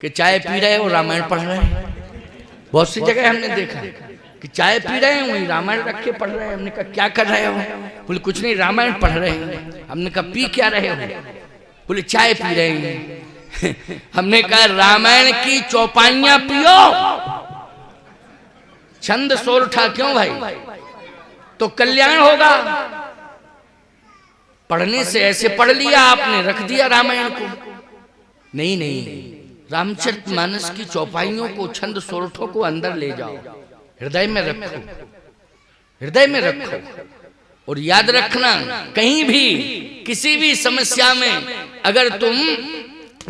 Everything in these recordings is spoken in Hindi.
कि चाय पी रहे हो रामायण पढ़ रहे हैं। बहुत सी जगह हमने देखा कि चाय पी रहे हैं वही रामायण रख के पढ़ रहे हैं। हमने कहा क्या कर रहे हो? बोले कुछ नहीं रामायण पढ़ रहे हैं। हमने कहा पी क्या रहे हो? बोले चाय पी रहे हैं। हमने कहा रामायण की चौपाइयां पियो, छंद सोरठा क्यों भाई? तो कल्याण होगा। पढ़ने से ऐसे पढ़ लिया आपने, रख दिया रामायण को। नहीं नहीं, रामचरितमानस की चौपाइयों को, छंद सोरठों को अंदर ले जाओ, हृदय में रखो, हृदय में रखो। और याद रखना, कहीं भी किसी भी समस्या में अगर तुम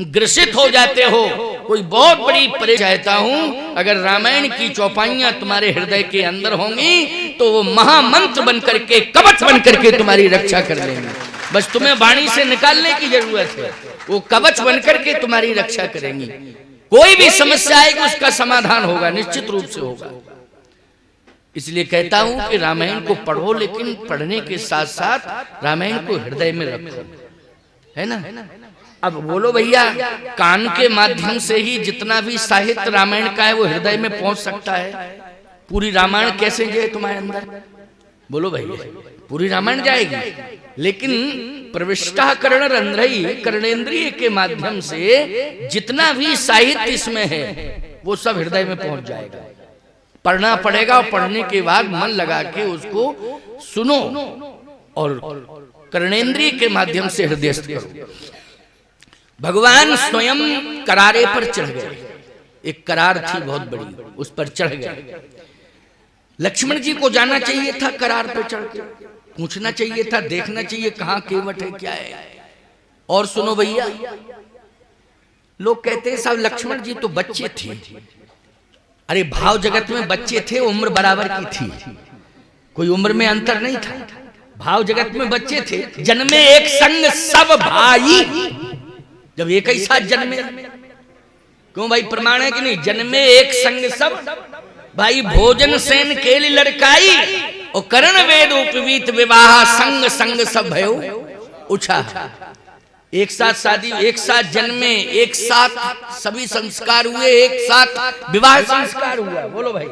ग्रसित हो जाते हो, कोई बहुत बड़ी परेशानी, चाहता हूं अगर रामायण की चौपाइयां तुम्हारे हृदय के अंदर होंगी तो वो महामंत्र बनकर के, कवच बनकर के तुम्हारी रक्षा कर लेंगे। बस तुम्हें वाणी से निकालने की जरूरत है, वो कवच बनकर के तुम्हारी रक्षा करेंगी। कोई भी समस्या आएगी उसका समाधान होगा, निश्चित रूप से होगा। इसलिए कहता हूं कि रामायण को पढ़ो, लेकिन पढ़ने के साथ साथ रामायण को हृदय में रखो, है ना। अब बोलो भैया, कान के माध्यम से ही जितना भी साहित्य रामायण का है वो हृदय में पहुंच सकता है। पूरी रामायण कैसे जाए तुम्हारे अंदर? बोलो भैया, पूरी रामायण जाएगी, लेकिन प्रविष्टा कर्ण रंध्रई, कर्णेंद्रिय के माध्यम से जितना भी साहित्य इसमें है वो सब हृदय में पहुंच जाएगा। पढ़ना पड़ेगा और पढ़ने के बाद मन लगा के उसको सुनो और कर्णेंद्रिय के माध्यम से हृदयस्थ करो। भगवान स्वयं करारे पर चढ़ गए। एक करार थी बहुत बड़ी, उस पर चढ़ गए। लक्ष्मण जी को जाना चाहिए था करार पर चढ़ के, पूछना चाहिए था, देखना चाहिए कहां केवट है, क्या है। और सुनो भैया, लोग कहते हैं साहब लक्ष्मण जी तो बच्चे थे। अरे भाव जगत में बच्चे थे, उम्र बराबर की थी, कोई उम्र में अंतर नहीं था। भाव जगत में बच्चे थे। जन्मे एक संग सब भाई, जब एक ही साथ जन्मे, क्यों भाई? प्रमाण है कि नहीं? जन्मे एक संग सब भाई, भोजन सेन केली लड़काई और करण वेद उपवीत विवाह, संग संग सब भयो उछा। एक साथ शादी, एक साथ जन्मे, एक साथ सभी संस्कार हुए, एक साथ विवाह संस्कार हुआ। बोलो भाई,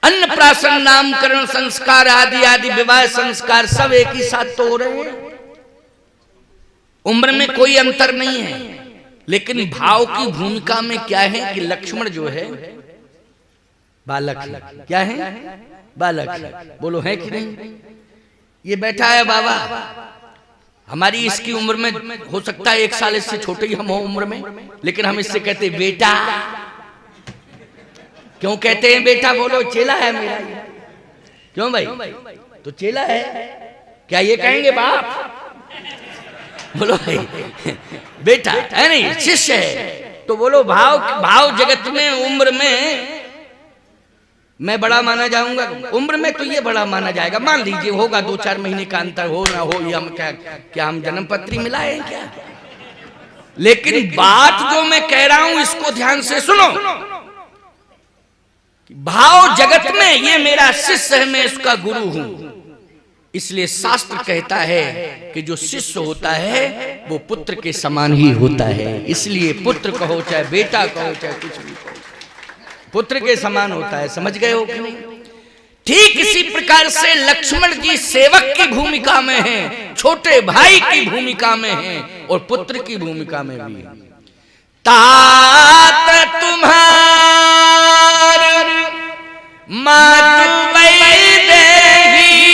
अन्नप्राशन नामकरण संस्कार आदि आदि विवाह संस्कार सब एक ही साथ तो हो रहे हैं। उम्र में कोई अंतर नहीं है, लेकिन भाव की भूमिका में क्या है कि लक्ष्मण जो है बालक है। क्या है? बालक है। बोलो है कि नहीं? ये बैठा है बाबा, हमारी इसकी उम्र में हो सकता है 1 साल इससे छोटे ही हम हो उम्र में, लेकिन हम इससे कहते बेटा। क्यों कहते हैं बेटा? बोलो चेला है मेरा। क्यों भाई? तो चेला है, क्या ये कहेंगे बाप? बोलो भाई, बेटा है नहीं, शिष्य है। तो बोलो भाव जगत में उम्र में मैं बड़ा माना जाऊंगा, उम्र में तो ये बड़ा माना जाएगा। मान लीजिए होगा 2-4 महीने का अंतर, हो ना हो, ये हम क्या हम जन्म पत्री मिलाए हैं क्या? लेकिन बात जो मैं कह रहा हूं इसको ध्यान से सुनो। भाव जगत में ये मेरा शिष्य है, मैं इसका गुरु हूं। इसलिए शास्त्र कहता है कि जो शिष्य होता है वो पुत्र के समान ही होता है। इसलिए पुत्र कहो चाहे बेटा कहो चाहे कुछ भी कहो, पुत्र के समान होता है। समझ गए हो कि नहीं? ठीक इसी प्रकार से लक्ष्मण जी सेवक की भूमिका में हैं, छोटे भाई की भूमिका में हैं और पुत्र की भूमिका में भी हैं। तात तुम्हार मात वैदेही,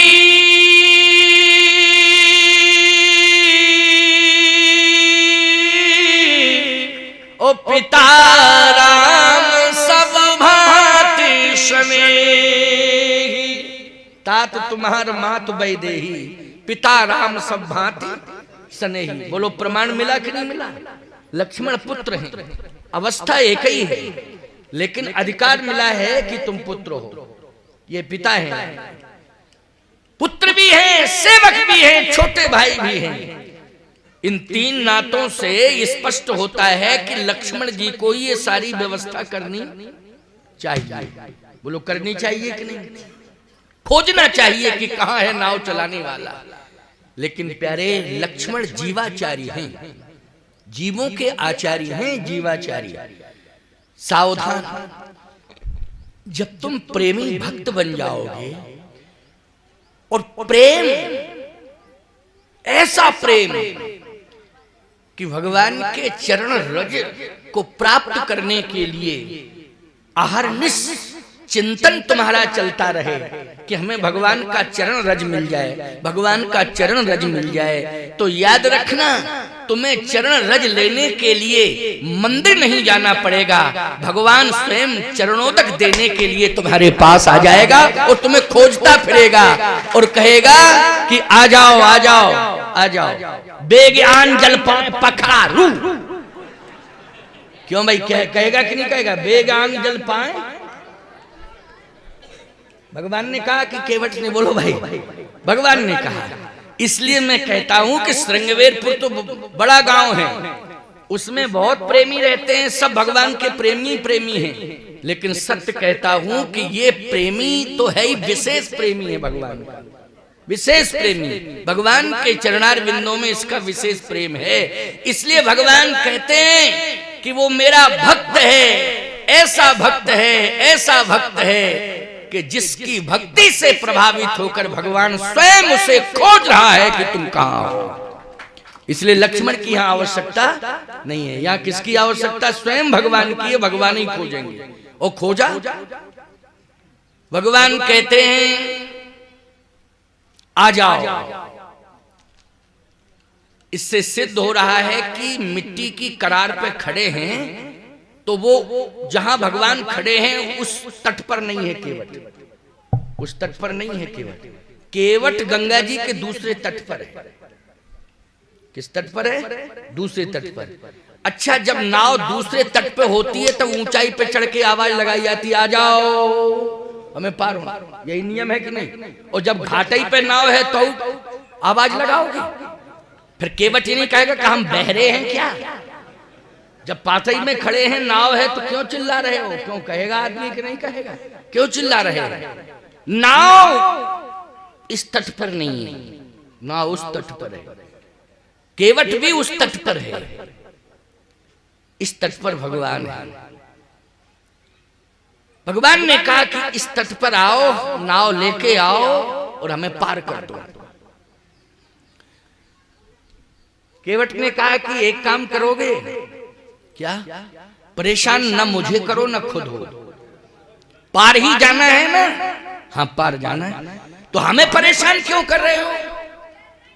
ओ पिता राम सब भांति स्नेही। तात तुम्हार मात वैदेही, पिता राम सब भांति स्नेही। बोलो प्रमाण मिला कि नहीं मिला? लक्ष्मण पुत्र हैं, अवस्था एक ही है, लेकिन अधिकार मिला है कि तुम पुत्र हो। ये पिता हैं, पुत्र भी हैं, सेवक भी हैं, छोटे भाई भी हैं। इन 3 नातों से स्पष्ट होता है कि लक्ष्मण जी को ये सारी व्यवस्था करनी चाहिए। बोलो करनी चाहिए कि नहीं? खोजना चाहिए कि कहां है नाव चलाने वाला। लेकिन प्यारे लक्ष्मण जीवाचारी हैं, जीवों के आचार्य हैं, जीवाचार्य। सावधान, जब तुम प्रेमी भक्त बन जाओगे और प्रेम, ऐसा प्रेम कि भगवान के चरण रज को प्राप्त करने के लिए अहरनिश चिंतन तुम्हारा चलता रहे कि हमें भगवान का चरण रज मिल जाए, भगवान का चरण रज मिल जाए, तो याद रखना तुम्हें चरण रज लेने के लिए मंदिर नहीं जाना पड़ेगा, भगवान स्वयं चरणोदक देने के लिए तुम्हारे पास आ जाएगा और तुम्हें खोजता फिरेगा और कहेगा कि आ जाओ आ जाओ आ जाओ, बेज्ञान जल पखड़ा रू। क्यों भाई, कहेगा कि नहीं कहेगा? बेज्ञान जल पाए। भगवान ने कहा कि केवट ने? बोलो भाई, भगवान ने कहा। इसलिए मैं कहता हूं कि श्रृंगवेरपुर तो बड़ा गांव है, उसमें बहुत प्रेमी रहते हैं, सब भगवान के प्रेमी प्रेमी हैं, लेकिन सत्य कहता हूं कि ये प्रेमी तो है ही विशेष प्रेमी है, भगवान का विशेष प्रेमी, भगवान के चरणार बिंदों में इसका विशेष प्रेम है। इसलिए भगवान कहते हैं कि वो मेरा भक्त है, ऐसा भक्त है, ऐसा भक्त है कि जिसकी भक्ति से प्रभावित होकर भगवान स्वयं उसे खोज रहा है कि तुम कहां हो। इसलिए लक्ष्मण की यहां आवश्यकता नहीं है, यहां किसकी आवश्यकता? स्वयं भगवान की है, भगवान ही खोजेंगे। और खोजा, भगवान कहते हैं आ जाओ। इससे सिद्ध हो रहा है कि मिट्टी की करार पे खड़े हैं, तो वो जहां भगवान खड़े हैं उस तट पर नहीं है केवट, उस तट पर नहीं है केवट। केवट गंगा जी के दूसरे तट पर है। किस तट पर है? दूसरे तट पर। अच्छा, जब नाव दूसरे तट पे होती है तो ऊंचाई पे चढ़ के आवाज लगाई जाती है, आ जाओ हमें पार होना, यही नियम है कि नहीं? और जब घाटी पे नाव है तो आवाज लगाओगे? फिर केवट ये नहीं कहेगा कि हम बहरे हैं क्या? जब पातई में खड़े हैं, नाव है, तो क्यों चिल्ला रहे हो? क्यों कहेगा आदमी कि नहीं कहेगा? क्यों चिल्ला रहे हो? नाव इस तट पर नहीं है, नाव उस तट पर है, केवट भी उस तट पर है, इस तट पर भगवान है। भगवान ने कहा कि इस तट पर आओ, नाव लेके आओ और हमें पार कर दो। केवट ने कहा कि एक काम करोगे क्या? परेशान न मुझे करो न खुद हो, पार ही जाना है ना? हाँ, पार जाना है, तो हमें परेशान क्यों कर रहे हो?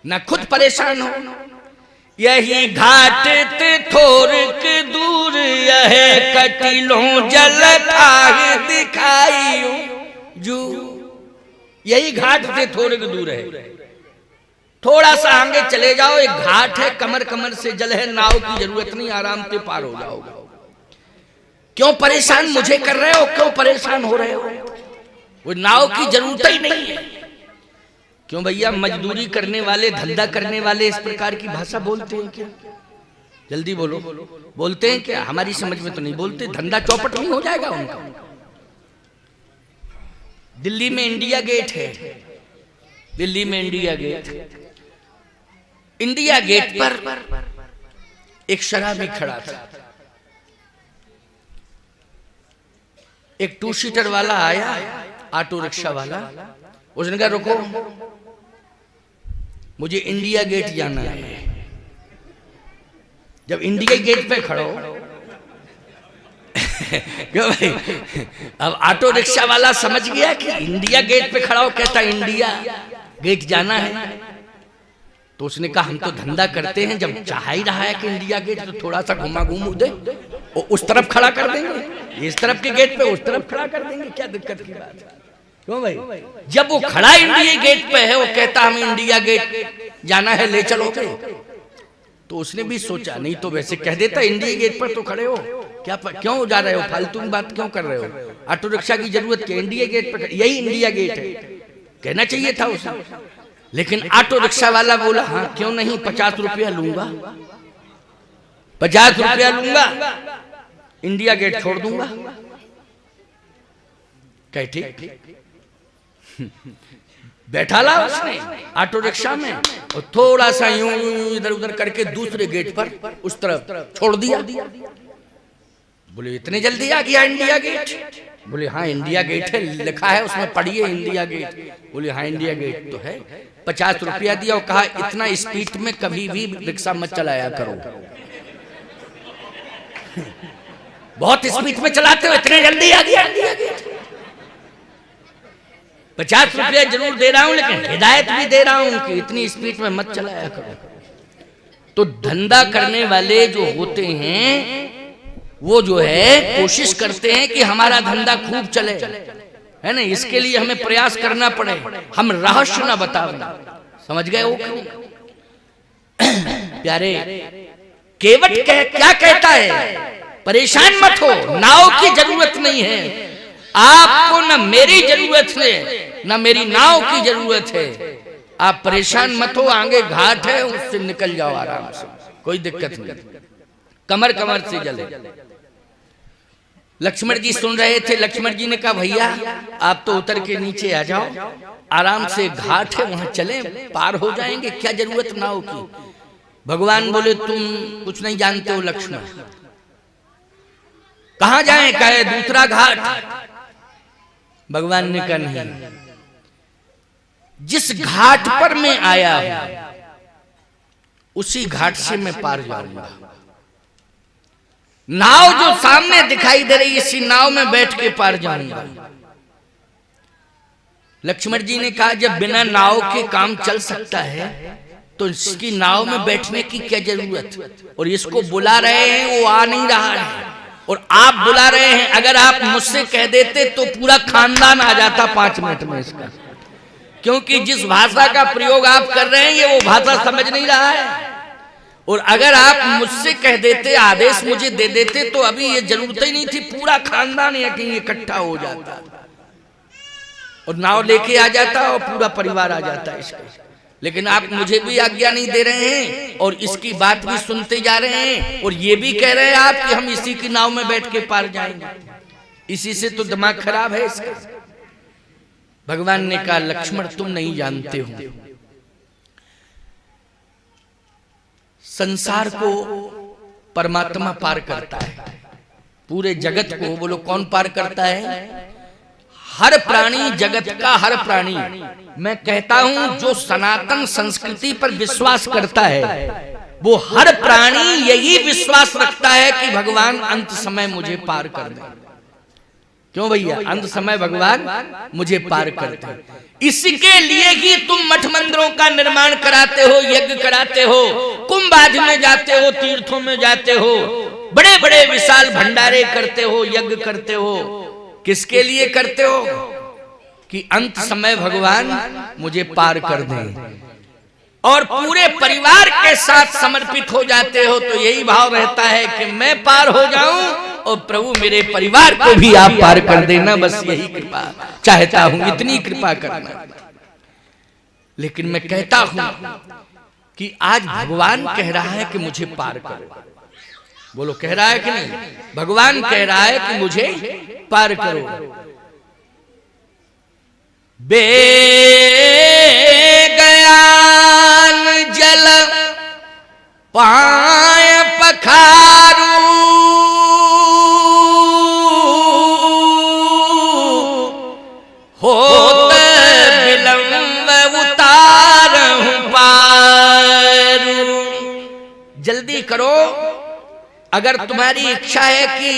न खुद परेशान हो। यही घाट ते थोरक दूर, यह कटिलों जल आगे दिखाई जू। यही घाट से थोरक दूर है, थोड़ा सा आगे चले जाओ, एक घाट है, कमर कमर से जल है, नाव की जरूरत नहीं, आराम से पार हो जाओगे। क्यों परेशान मुझे कर रहे हो? क्यों परेशान हो रहे हो? वो नाव की जरूरत ही नहीं है। क्यों भैया, मजदूरी करने वाले, धंधा करने वाले इस प्रकार की भाषा बोलते हैं क्या? जल्दी बोलो, बोलते हैं क्या? हमारी समझ में तो नहीं बोलते। धंधा चौपट नहीं हो जाएगा उनका? दिल्ली में इंडिया गेट है, दिल्ली में इंडिया गेट, इंडिया गेट पर एक शराबी खड़ा था। एक 2 सीटर वाला आया, ऑटो रिक्शा वाला, उसने कहा रुको, मुझे इंडिया गेट जाना है। जब इंडिया गेट पे खड़ो क्यों भाई, अब ऑटो रिक्शा वाला समझ गया कि इंडिया गेट पे खड़ा हो, कहता इंडिया गेट जाना है। तो उसने कहा हम तो धंधा करते हैं, जब चाह ही रहा है कि इंडिया गेट, तो थोड़ा सा घुमा घूम दे और उस तरफ खड़ा कर देंगे, इस तरफ के गेट पे उस तरफ खड़ा कर देंगे, क्या दिक्कत की बात है? क्यों भाई, जब वो खड़ा इंडिया गेट पे है, वो कहता हमें इंडिया गेट जाना है, ले चलोगे? तो उसने भी सोचा, नहीं तो वैसे कह देता इंडिया गेट पर तो खड़े हो, क्या क्यों जा रहे हो, फालतू की बात क्यों कर रहे हो? ऑटो रिक्शा की जरूरत क्या? इंडिया गेट पर, यही इंडिया गेट है, कहना चाहिए था उसे। लेकिन ऑटो रिक्शा वाला बोला हाँ क्यों नहीं, 50 रुपया लूंगा, 50 रुपया लूंगा, इंडिया गेट छोड़ दूंगा। कह ठीक, बैठा ला उसने ऑटो रिक्शा में और थोड़ा सा यूं इधर उधर करके दूसरे गेट पर उस तरफ छोड़ दिया। बोले इतने जल्दी आ गया इंडिया गेट? बोले हाँ इंडिया गेट है, लिखा है उसमें, पढ़िए इंडिया गेट। बोले हाँ इंडिया गेट तो है। 50 रुपया दिया और कहा इतना स्पीड में कभी भी रिक्शा मत चलाया करो, बहुत स्पीड में चलाते हो, इतने जल्दी आ गया इंडिया गेट। 50 रुपया जरूर दे रहा हूं लेकिन हिदायत भी दे रहा हूं कि इतनी स्पीड में मत चलाया करो। तो धंधा करने वाले जो होते हैं वो जो है कोशिश करते हैं कि हमारा धंधा खूब चले, है ना, इसके लिए हमें प्रयास करना पड़े, हम रहस्य ना बतावें। समझ गए वो? प्यारे, केवट क्या कहता है? परेशान मत हो, नाव की जरूरत नहीं है आपको, न मेरी जरूरत है न मेरी नाव की जरूरत है। आप परेशान मत हो, आगे घाट है उससे निकल जाओ आराम से, कोई दिक्कत नहीं, कमर कमर से जले। लक्ष्मण जी सुन रहे थे। लक्ष्मण जी ने कहा भैया आप तो उतर के नीचे आ जाओ, आराम से घाट है वहां चले, पार हो जाएंगे, क्या जरूरत नाव की। भगवान बोले तुम कुछ नहीं जानते हो लक्ष्मण, कहां जाएं? कहे दूसरा घाट। भगवान ने कहा नहीं, जिस घाट पर मैं आया हूं उसी घाट से मैं पार जाऊंगा। नाव जो सामने दिखाई दे रही इसी नाव में बैठ के पार जाऊंगा। लक्ष्मण जी ने कहा जब बिना नाव के काम चल सकता है तो इसकी नाव में बैठने की क्या जरूरत? और इसको बुला रहे हैं, वो आ नहीं रहा है, और आप बुला रहे हैं। अगर आप मुझसे कह देते तो पूरा खानदान आ जाता 5 मिनट में इसका, क्योंकि जिस भाषा का प्रयोग आप कर रहे हैं ये वो भाषा समझ नहीं रहा है। और अगर आप मुझसे कह देते, आदेश मुझे दे देते, तो अभी ये जरूरत ही नहीं थी, पूरा खानदान यकीन इकट्ठा हो जाता और नाव लेके आ जाता और पूरा परिवार आ जाता इसका। लेकिन आप मुझे भी आज्ञा नहीं दे रहे हैं और इसकी बात भी सुनते जा रहे हैं और ये भी कह रहे हैं आप कि हम इसी की नाव में बैठ के पार जाएंगे। इसी से तो दिमाग खराब है इसका। भगवान ने कहा लक्ष्मण तुम नहीं जानते हो, संसार को परमात्मा पार करता है, पूरे जगत को। बोलो कौन पार करता है? हर प्राणी, जगत का हर प्राणी। मैं कहता हूं जो सनातन संस्कृति पर विश्वास करता है वो हर प्राणी यही विश्वास रखता है कि भगवान अंत समय मुझे पार कर दे। क्यों भैया? अंत समय भगवान मुझे पार करते हैं। इसके लिए ही तुम मठ मंदिरों का निर्माण कराते हो, यज्ञ कराते हो, कुंभ आदि में जाते हो, तीर्थों में जाते हो, बड़े बड़े विशाल भंडारे करते हो, यज्ञ करते हो। किसके लिए करते हो? कि अंत समय भगवान मुझे पार कर दें, और पूरे परिवार के साथ समर्पित हो जाते हो तो यही भाव रहता है कि मैं पार हो जाऊं और प्रभु मेरे परिवार को भी आप पार कर देना, बस यही कृपा चाहता हूं, इतनी कृपा करना। लेकिन मैं कहता हूं कि आज भगवान कह रहा है कि मुझे पार करो। बोलो कह रहा है कि नहीं? भगवान कह रहा है कि मुझे पार करो। बेगयान जल पाय पखारू, होत विलंब उतारहु पारू। जल्दी करो, अगर तुम्हारी इच्छा है कि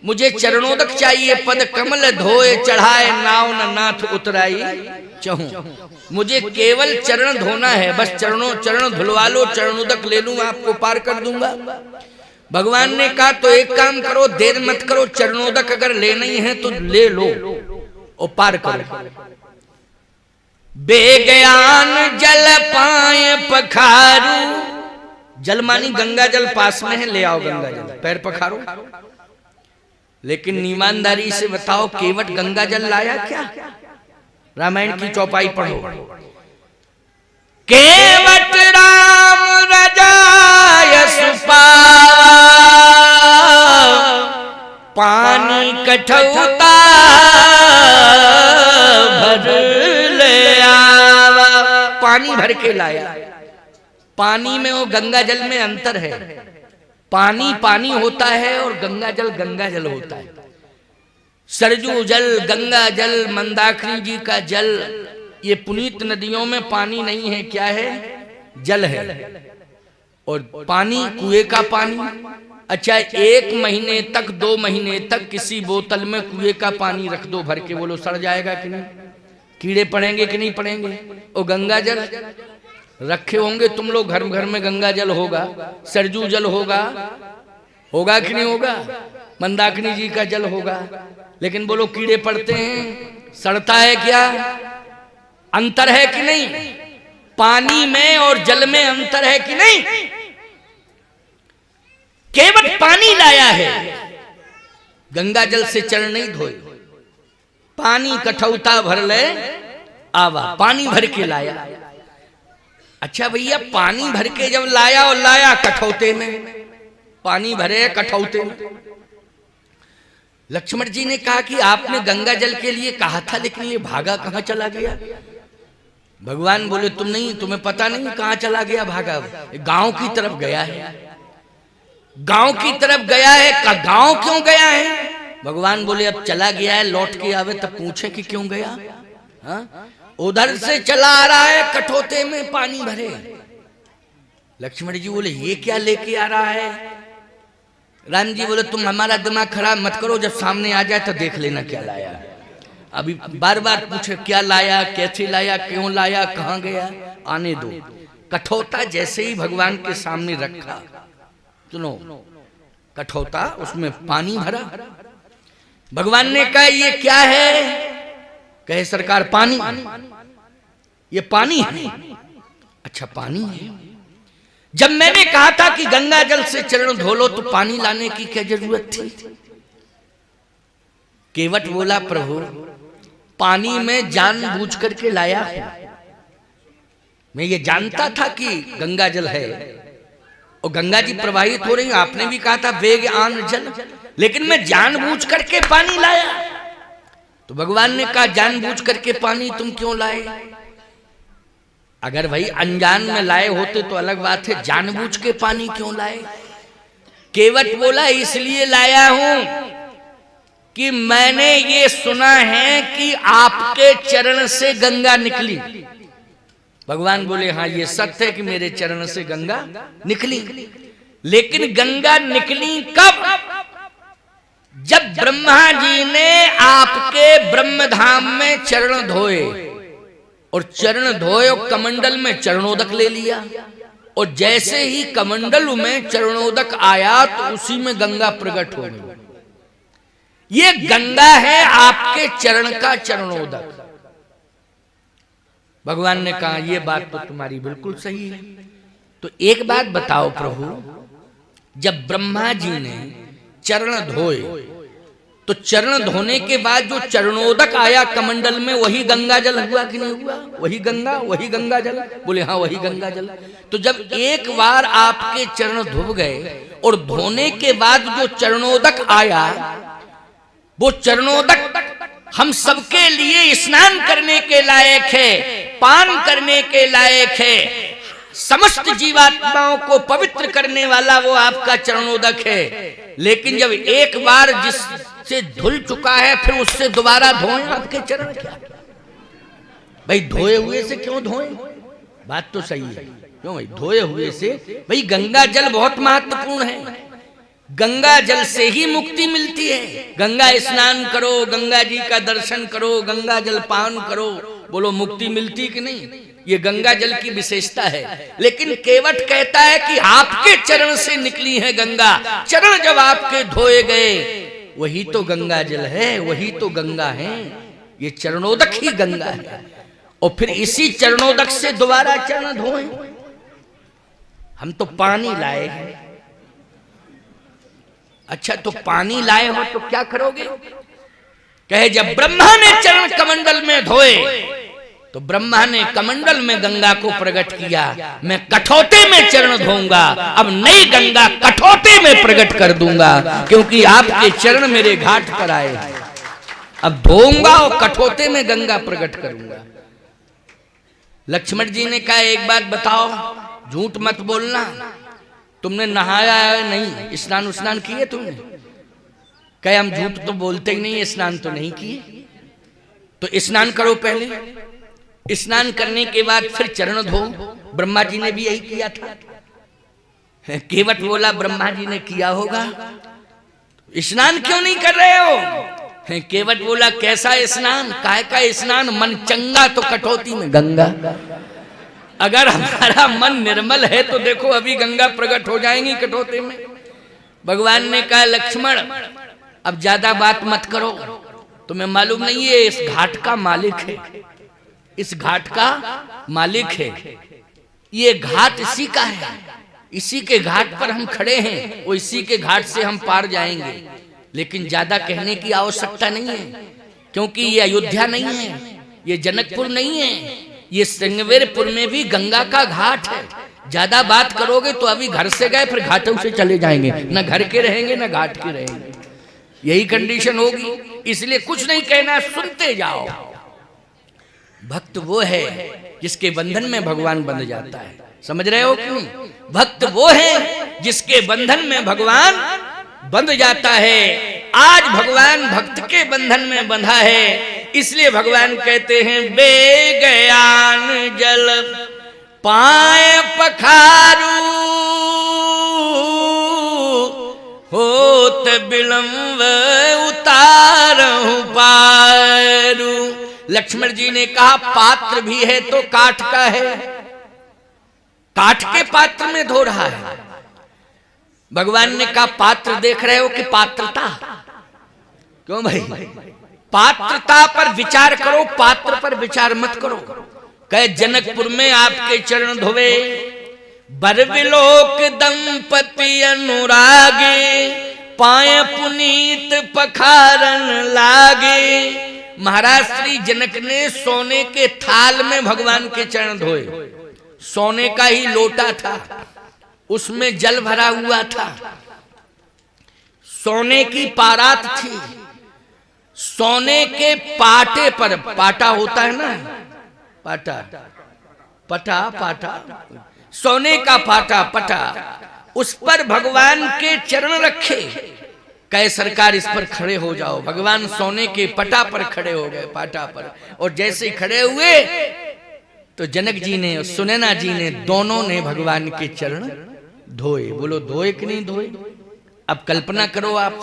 मुझे चरणोदक चाहिए, पद कमल धोए चढ़ाए नाव न नाथ उतराई चहूं। मुझे केवल चरण धोना है, बस चरण धुलवा लो, चरणोदक ले लूं, आपको पार कर दूंगा। भगवान ने कहा तो एक काम करो, देर मत करो, चरणोदक अगर लेना ही है तो ले लो और पार करो। बेगयान जल पाए पखारू, जल मानी गंगा जल पास में है, ले आओ गंगा जल, पैर पखारो। लेकिन ईमानदारी से बताओ केवट गंगा जल लाया क्या? रामायण की चौपाई पढ़ो। केवट राम रजाय सुपावा, पानी कठौता भर ले आ। पानी भर के लाया। पानी में और गंगा जल में अंतर है। पानी पानी होता है और गंगा जल होता है। सरजू जल, गंगा जल, मंदाकिनी जी का जल, ये पुनीत नदियों में पानी नहीं है, क्या है? जल है। और पानी कुएं का पानी, अच्छा 1 महीने तक 2 महीने तक किसी बोतल में कुएं का पानी रख दो भर के, बोलो सड़ जाएगा कि नहीं? कीड़े पड़ेंगे कि नहीं पड़ेंगे? और गंगा जल रखे होंगे तुम लोग, घर घर में गंगा जल होगा, सरजू जल होगा कि नहीं होगा? मंदाकिनी जी का जल होगा, लेकिन बोलो कीड़े पड़ते हैं, सड़ता है क्या? अंतर है कि नहीं? पानी में और जल में अंतर है कि नहीं? केवल पानी लाया है, गंगा जल से चरण नहीं धोए। पानी कठौता भर ले आवा, पानी भर के लाया। अच्छा भैया, पानी भर के जब लाया और लाया कठौते में, पानी भरे कठौते में। लक्ष्मण जी ने कहा कि आपने गंगा जल के लिए कहा था, लेकिन ये भागा कहां चला गया? भगवान बोले तुम नहीं, तुम्हें पता नहीं कहां चला गया भागा? गांव की तरफ गया है, गांव की तरफ गया है। गांव क्यों गया है? भगवान बोले अब चला गया है, लौट के आवे तब पूछे कि क्यों गया। हाँ? उधर से चला आ रहा है, कठौते में पानी भरे। लक्ष्मण जी बोले ये क्या लेके आ रहा है? राम जी बोले तुम हमारा दिमाग खराब मत करो, जब सामने आ जाए तो देख लेना क्या लाया। अभी बार बार पूछे क्या लाया, कैसे लाया, क्यों लाया, कहां गया, आने दो। कठौता जैसे ही भगवान के सामने रखा, सुनो, कठौता उसमें पानी भरा। भगवान ने कहा ये क्या है? कहे सरकार पानी, ये पानी है। अच्छा पानी है। जब मैंने कहा था कि गंगा जल से चरण धो लो, तो पानी लाने की क्या जरूरत थी? केवट बोला प्रभु पानी में जानबूझ करके लाया है। मैं ये जानता था कि गंगा जल है और गंगा जी प्रवाहित हो रही, आपने भी कहा था वेग आन जल, लेकिन मैं जानबूझ करके पानी लाया। तो भगवान ने कहा जानबूझ करके पानी तुम क्यों लाए? अगर भाई अनजान में लाए होते तो अलग बात है, जानबूझ के पानी क्यों लाए? केवट बोला इसलिए लाया हूं कि मैंने ये सुना है कि आपके चरण से गंगा निकली। भगवान बोले हाँ ये सत्य है कि मेरे चरण से गंगा निकली, लेकिन गंगा निकली कब? जब ब्रह्मा जी ने आपके ब्रह्मधाम में चरण धोए, और चरण धोए और कमंडल में चरणोदक ले लिया, और जैसे ही कमंडल में चरणोदक आया तो उसी में गंगा प्रकट हो गई। ये गंगा है आपके चरण का चरणोदक। भगवान ने कहा ये बात तो तुम्हारी बिल्कुल सही है। तो एक बात बताओ प्रभु, जब ब्रह्मा जी ने चरण धोए तो चरण धोने के बाद जो चरणोदक आया कमंडल में, वही गंगा जल हुआ कि नहीं हुआ? वही गंगा जल। बोले हाँ वही गंगा जल। तो जब एक बार आपके चरण धो गए और धोने के बाद जो चरणोदक आया, वो चरणोदक हम सबके लिए स्नान करने के लायक है, पान करने के लायक है, समस्त जीवात्माओं को पवित्र करने वाला वो आपका चरणोदक है। लेकिन जब एक बार जिससे धुल चुका है, फिर उससे दोबारा धोएं आपके चरण? क्या भाई धोए हुए से क्यों धोएं? बात तो सही है, क्यों भाई धोए हुए से? भाई गंगा जल बहुत महत्वपूर्ण है, गंगा जल से ही मुक्ति मिलती है। गंगा स्नान करो, गंगा जी का दर्शन करो, गंगा जल पान करो, बोलो मुक्ति मिलती कि नहीं? ये गंगा जल की विशेषता है। लेकिन केवट कहता है कि आपके चरण से निकली है गंगा, चरण जब आपके धोए गए वही तो गंगा जल है, वही तो गंगा है, ये चरणोदक ही गंगा है। और फिर इसी चरणोदक से दोबारा चरण धोएं। हम तो पानी लाए हैं। अच्छा तो पानी लाए हो तो क्या करोगे? कहे जब ब्रह्मा ने चरण कमंडल में धोए तो ब्रह्मा ने कमंडल में गंगा को प्रकट किया, मैं कठौते में चरण धोऊंगा, अब नई गंगा कठौते में प्रकट कर दूंगा, क्योंकि आपके चरण मेरे घाट पर आए। अब धोऊंगा और कठौते में गंगा प्रकट करूंगा। लक्ष्मण जी ने कहा एक बात बताओ, झूठ मत बोलना, तुमने नहाया नहीं, स्नान उस्नान किए तुमने? कहे हम झूठ तो बोलते ही नहीं, स्नान तो नहीं किए। तो स्नान करो पहले, स्नान करने के बाद फिर चरण धो। ब्रह्मा जी ने भी यही किया था। केवट बोला ब्रह्मा जी ने किया होगा, स्नान क्यों नहीं कर रहे हो? केवट बोला कैसा स्नान, काहे का स्नान, मन चंगा तो कटौती में गंगा। अगर हमारा मन निर्मल है तो देखो अभी गंगा प्रकट हो जाएंगी कटौती में। भगवान ने कहा लक्ष्मण अब ज्यादा बात मत करो, तुम्हें मालूम नहीं है इस घाट का मालिक है, इस घाट का मालिक है, ये घाट इसी का है, इसी के घाट पर हम खड़े हैं, वो इसी के घाट से हम पार जाएंगे। लेकिन ज्यादा कहने की आवश्यकता नहीं है, क्योंकि ये अयोध्या नहीं है, ये जनकपुर नहीं है, ये सिंगवेरपुर में भी गंगा का घाट है। ज्यादा बात करोगे तो अभी घर से गए फिर घाटों से चले जाएंगे, न घर के रहेंगे न घाट के रहेंगे, यही कंडीशन होगी। इसलिए कुछ नहीं कहना, सुनते जाओ। भक्त वो है जिसके बंधन में भगवान बंध जाता है, समझ रहे हो कि नहीं? भक्त वो है जिसके बंधन में भगवान बंध जाता है। आज भगवान भक्त के बंधन में बंधा है, इसलिए भगवान कहते हैं बेगयान जल पाए पखारू, होत विलंब उतारहु पारू। लक्ष्मण जी ने कहा पात्र भी है तो काठ का है, काठ के पात्र में धो रहा है। भगवान ने कहा पात्र देख रहे हो कि पात्रता? क्यों भाई? पात्रता पर विचार करो, पात्र पर विचार मत करो। कहे जनकपुर में आपके चरण धोवे, बरविलोक दंपति अनुरागे, पाए पुनीत पखारन लागे। महाराज श्री जनक ने सोने के थाल में भगवान के चरण धोए, सोने का ही लोटा था, उसमें जल भरा हुआ था, सोने की पारात थी, सोने के पाटे पर, पाटा होता है ना, पाटा पटा पाटा, सोने का पाटा पटा, उस पर भगवान के चरण रखे। कहे सरकार इस पर खड़े हो जाओ। भगवान सोने के पटा पर खड़े हो गए, पाटा पर, और जैसे ही खड़े हुए तो जनक जी ने और सुनैना जी ने दोनों ने भगवान के चरण धोए। बोलो धोए कि नहीं धोए? अब कल्पना करो आप,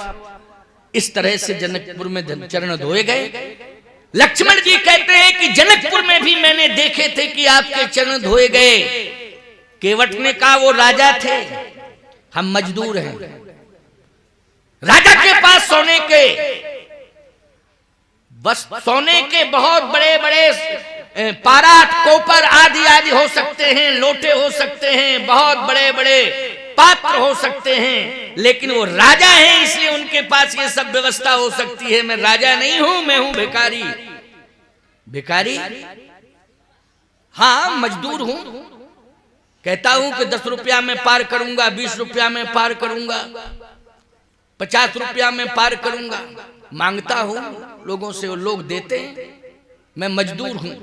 इस तरह से जनकपुर में चरण धोए गए। लक्ष्मण जी कहते हैं कि जनकपुर में भी मैंने देखे थे कि आपके चरण धोए गए। केवट ने कहा वो राजा थे, हम मजदूर हैं। राजा के पास सोने के, बस सोने के बहुत बड़े बड़े पारात, कोपर आदि आदि हो सकते हैं, लोटे हो सकते हैं, बहुत बड़े बड़े पात्र हो सकते हैं, लेकिन वो राजा हैं इसलिए उनके पास ये सब व्यवस्था हो सकती है। मैं राजा नहीं हूं, मैं हूं भिखारी। भिखारी? हाँ मजदूर हूं, कहता हूं कि 10 रुपया में पार करूंगा, 20 रुपया में पार करूंगा, 50 रुपया में पार करूंगा, मांगता हूं लोगों से, वो लोग देते हैं, मैं मजदूर हूं।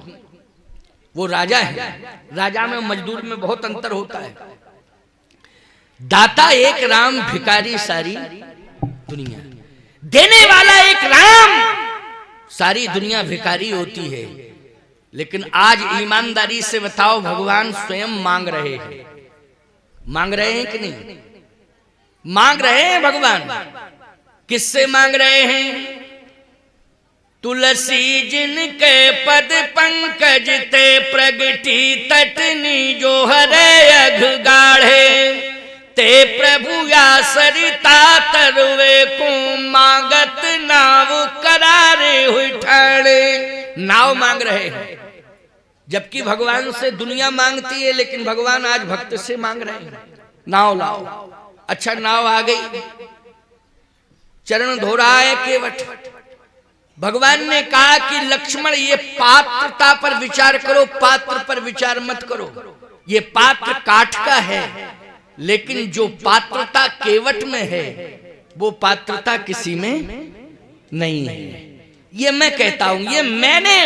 वो राजा है, राजा में मजदूर में बहुत अंतर होता है। दाता एक राम, भिखारी सारी दुनिया। देने वाला एक राम, सारी दुनिया भिखारी होती है। लेकिन आज ईमानदारी से बताओ, भगवान स्वयं मांग रहे हैं, मांग रहे हैं कि नहीं? मांग रहे हैं भगवान। किससे मांग रहे हैं? तुलसी जिनके पद पंकज ते प्रगटी तटनी जो हरे अघ गाढ़े, ते प्रभु या सरिता तरवे को मांगत नाव करारे हुई ठाणे। नाव मांग रहे हैं, जबकि भगवान से दुनिया मांगती है, लेकिन भगवान आज भक्त से मांग रहे हैं नाव लाओ। अच्छा नाव आ गई, चरण धो रहा है केवट। भगवान ने कहा कि लक्ष्मण ये पात्रता पर विचार करो, पात्र पर विचार मत करो। ये पात्र काठ का है, लेकिन जो पात्रता केवट में है वो पात्रता किसी में नहीं है। ये मैं कहता हूं, ये मैंने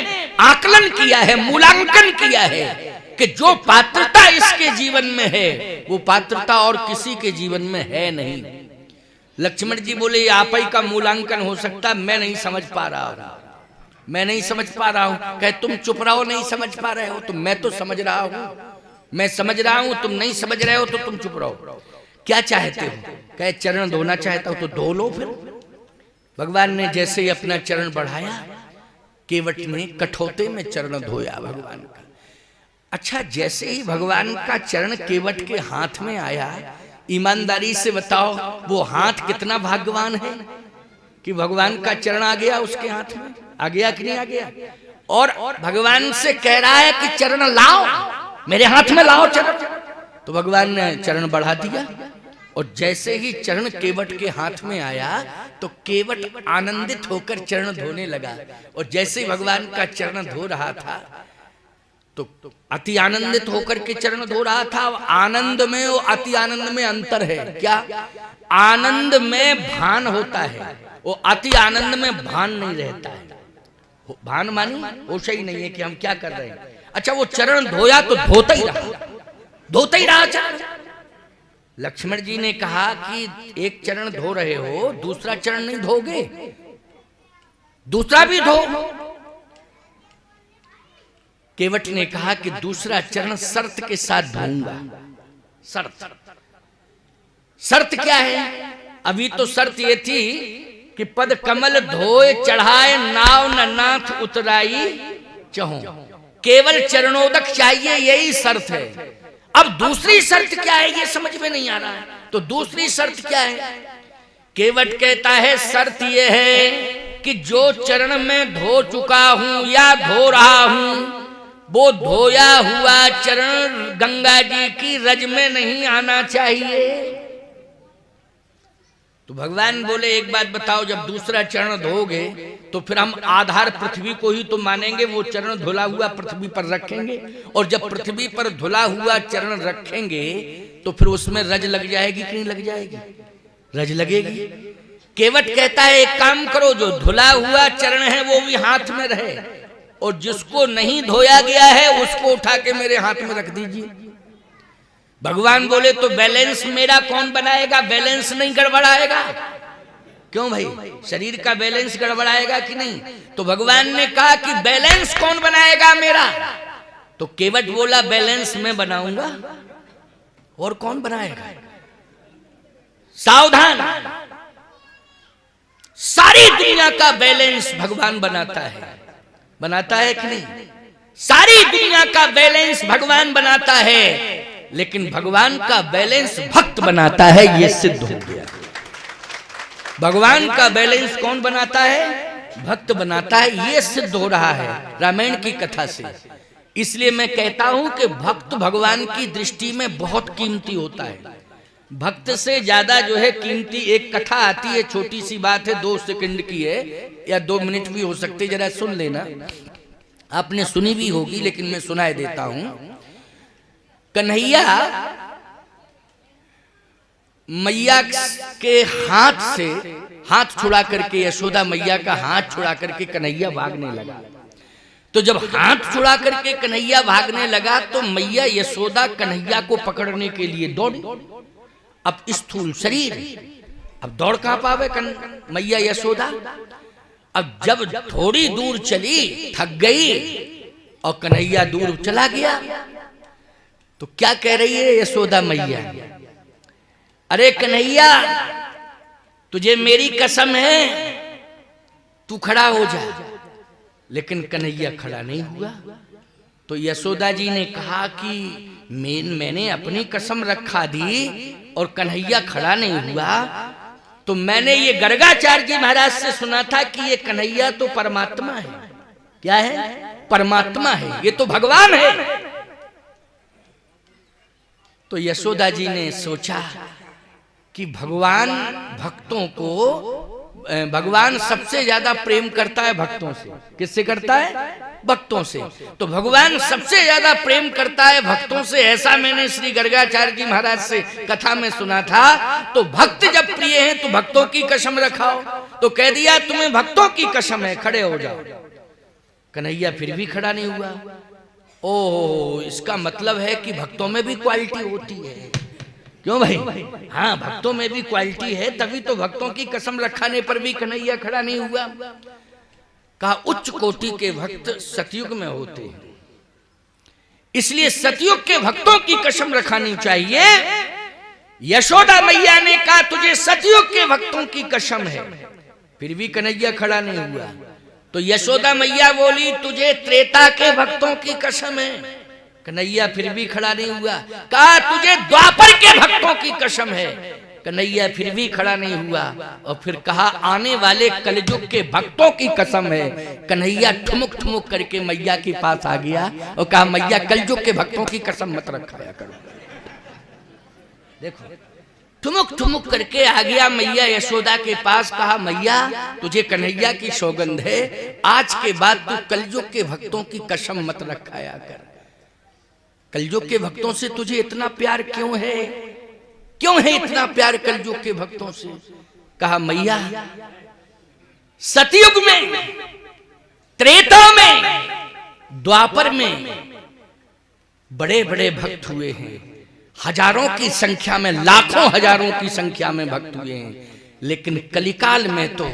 आकलन किया है, मूल्यांकन किया है कि जो पात्रता इसके जीवन में है वो पात्रता और किसी के जीवन में है नहीं। लक्ष्मण जी बोले ये आप ही का मूल्यांकन हो सकता, मैं नहीं समझ पा रहा हूं, मैं नहीं समझ पा रहा हूं। कहे तुम चुप रहो, नहीं समझ पा रहे हो तो मैं तो समझ रहा हूं, मैं समझ रहा हूं, तुम नहीं समझ रहे हो तो तुम चुप रहो। क्या चाहते हो? कहे चरण धोना चाहता हूं तो धो लो फिर। भगवान ने जैसे ही अपना चरण बढ़ाया, केवट ने कठौते में चरण धोया भगवान का। अच्छा, जैसे ही भगवान का चरण केवट के हाथ में आया, ईमानदारी से बताओ वो हाथ कितना भाग्यवान है कि भगवान का चरण आ गया उसके हाथ में। आ गया कि नहीं आ गया? और भगवान से कह रहा है कि चरण लाओ, मेरे हाथ में लाओ चरण। तो भगवान ने चरण बढ़ा दिया और जैसे ही चरण केवट के हाथ में आया तो केवट आनंदित होकर चरण धोने लगा। और जैसे ही भगवान का चरण धो रहा था तो अति आनंदित होकर के चरण धो रहा था। आनंद में और अति आनंद में अंतर है। क्या? आनंद में भान होता है, वो अति आनंद में भान नहीं रहता है। भान मानी होश ही नहीं है कि हम क्या कर रहे हैं। अच्छा, वो चरण धोया तो धोता ही रहा, धोता ही रहा चरण। लक्ष्मण जी ने कहा कि एक चरण धो रहे हो, दूसरा चरण नहीं धोगे? दूसरा भी धो। केवट ने कहा कि दूसरा चरण शर्त के साथ धोऊंगा। शर्त, शर्त क्या है? अभी तो शर्त ये थी कि पद कमल धोए चढ़ाए नाव न नाथ उतराई चहो, केवल चरणोदक चाहिए, यही शर्त है। अब दूसरी शर्त क्या है ये समझ में नहीं आ रहा है। तो दूसरी शर्त क्या है? केवट कहता है शर्त ये है कि जो चरण में धो चुका हूं या धो रहा हूं, वो धोया हुआ चरण गंगा जी की रज में नहीं आना चाहिए। तो भगवान बोले एक बात बताओ, जब दूसरा चरण धोगे तो फिर हम आधार पृथ्वी को ही तो मानेंगे, वो चरण धुला हुआ पृथ्वी पर रखेंगे। और जब पृथ्वी पर धुला हुआ चरण रखेंगे तो फिर उसमें रज लग जाएगी कि नहीं लग जाएगी? रज लगेगी। केवट कहता है एक काम करो, जो धुला हुआ चरण है वो भी हाथ में रहे और जिसको नहीं धोया गया है उसको उठा के मेरे हाथ में रख दीजिए। भगवान बोले तो बैलेंस मेरा कौन बनाएगा? बैलेंस नहीं गड़बड़ाएगा? क्यों भाई, शरीर का बैलेंस गड़बड़ाएगा कि नहीं? तो भगवान ने कहा कि बैलेंस कौन बनाएगा मेरा? तो केवट बोला बैलेंस मैं बनाऊंगा, और कौन बनाएगा? सावधान, सारी दुनिया का बैलेंस भगवान बनाता है। बनाता है कि नहीं? सारी दुनिया का बैलेंस भगवान बनाता है, लेकिन भगवान का बैलेंस भक्त बनाता है, यह सिद्ध हो गया। भगवान का बैलेंस कौन बनाता है? भक्त बनाता है, यह सिद्ध हो रहा है रामायण की कथा से। इसलिए मैं कहता हूं कि भक्त भगवान की दृष्टि में बहुत कीमती होता है। भक्त से ज्यादा जो है कीमती एक कथा आती है, छोटी सी बात है, 2 सेकंड की है या 2 मिनट भी हो सकते, जरा सुन लेना। आपने सुनी भी होगी लेकिन मैं सुनाए देता हूं। कन्हैया मैया के हाथ से हाथ छुड़ा करके, यशोदा मैया का हाथ छुड़ा करके कन्हैया भागने लगा। तो जब हाथ छुड़ा करके कन्हैया भागने लगा तो मैया यशोदा कन्हैया को पकड़ने के लिए दौड़ी। अब स्थूल शरीर, अब दौड़ कहां पावे मैया यशोदा। अब जब थोड़ी दूर चली, थक गई और कन्हैया दूर चला गया, तो क्या कह रही है यशोदा मैया? अरे कन्हैया, तुझे मेरी कसम है, तू खड़ा हो जा। लेकिन कन्हैया खड़ा नहीं हुआ। तो यशोदा जी ने कहा कि मैंने अपनी कसम रखा दी और कन्हैया खड़ा नहीं हुआ, तो मैंने ये गर्गाचार्य जी महाराज से सुना था कि ये कन्हैया तो परमात्मा है। क्या है? परमात्मा है, ये तो भगवान है। तो यशोदा जी ने सोचा कि भगवान भक्तों को भगवान सबसे ज्यादा प्रेम करता है भक्तों से। किससे करता है? भक्तों से। तो भगवान सबसे ज्यादा प्रेम करता है भक्तों से, ऐसा मैंने श्री गर्गाचार्य जी महाराज से कथा में सुना था। तो भक्त जब प्रिय हैं तो भक्तों की कसम रखाओ। तो कह दिया तुम्हें भक्तों की कसम है, खड़े हो जाओ। कन्हैया फिर भी खड़ा नहीं हुआ। ओ, इसका मतलब है कि भक्तों में भी क्वालिटी होती है। क्यों भाई? हाँ, भक्तों में भी क्वालिटी है, तभी तो भक्तों की कसम रखाने पर भी कन्हैया खड़ा नहीं हुआ। कहा उच्च कोटि के भक्त सतयुग में होते हैं, इसलिए सतयुग के भक्तों की कसम रखानी चाहिए। यशोदा मैया ने कहा तुझे सतयुग के भक्तों की कसम है, फिर भी कन्हैया खड़ा नहीं हुआ। तो यशोदा मैया बोली तुझे त्रेता के भक्तों की कसम है, कन्हैया फिर भी खड़ा नहीं हुआ। कहा तुझे द्वापर के भक्तों की कसम है, कन्हैया फिर भी खड़ा नहीं हुआ। और फिर कहा आने वाले कलयुग के भक्तों की कसम है। कन्हैया ठुमुक ठुमुक करके मैया के पास आ गया और कहा मैया कलयुग के भक्तों की कसम मत रखाया करो। देखो, ठुमुक ठुमुक करके आ गया मैया यशोदा के पास। कहा मैया तुझे कन्हैया की सौगंध है, आज के बाद तू कलयुग के भक्तों की कसम मत रखाया कर। कलयुग के भक्तों से तुझे इतना प्यार क्यों है? क्यों है इतना प्यार कलयुग के भक्तों से? कहा मैया सतयुग में, त्रेता में, द्वापर में बड़े बड़े भक्त हुए हैं, हजारों की संख्या में, लाखों हजारों की संख्या में भक्त हुए हैं। लेकिन कलिकाल में तो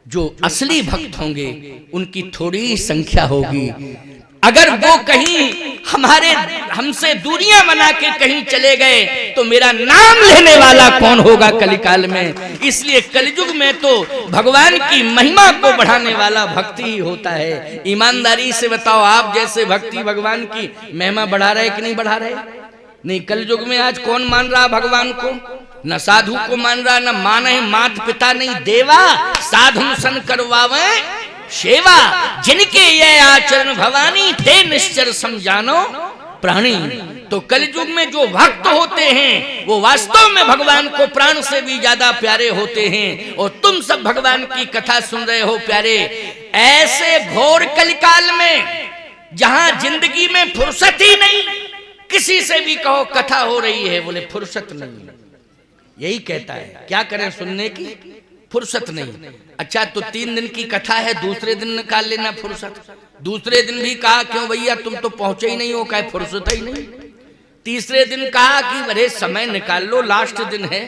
जो असली भक्त होंगे उनकी थोड़ी ही संख्या होगी। अगर वो कहीं हमसे दूरियां बना के कहीं चले गए तो मेरा नाम लेने वाला कौन होगा कलिकाल में? इसलिए कलयुग में तो भगवान की महिमा को बढ़ाने वाला भक्ति ही होता है। ईमानदारी से बताओ, आप जैसे भक्ति भगवान की महिमा बढ़ा रहे कि नहीं बढ़ा रहे? नहीं। कलयुग में आज कौन मान रहा भगवान को? न साधु को मान रहा, न माने मात पिता नहीं देवा, साधु सन करवावे सेवा, जिनके ये आचरण भवानी ते निश्चर समझानो प्राणी। तो कलयुग में जो भक्त होते हैं वो वास्तव में भगवान को प्राण से भी ज्यादा प्यारे होते हैं। और तुम सब भगवान की कथा सुन रहे हो प्यारे, ऐसे घोर कलिकाल में जहां जिंदगी में फुर्सत ही नहीं, किसी से भी कहो कथा हो रही है, बोले फुर्सत नहीं। यही कहता है, क्या करें, सुनने की फुर्सत नहीं। अच्छा तो 3 दिन की कथा है, दूसरे दिन निकाल लेना फुर्सत। दूसरे दिन भी कहा क्यों भैया तुम तो पहुंचे ही नहीं हो, कहे फुर्सत ही नहीं। तीसरे दिन कहा कि अरे समय निकाल लो, लास्ट दिन है।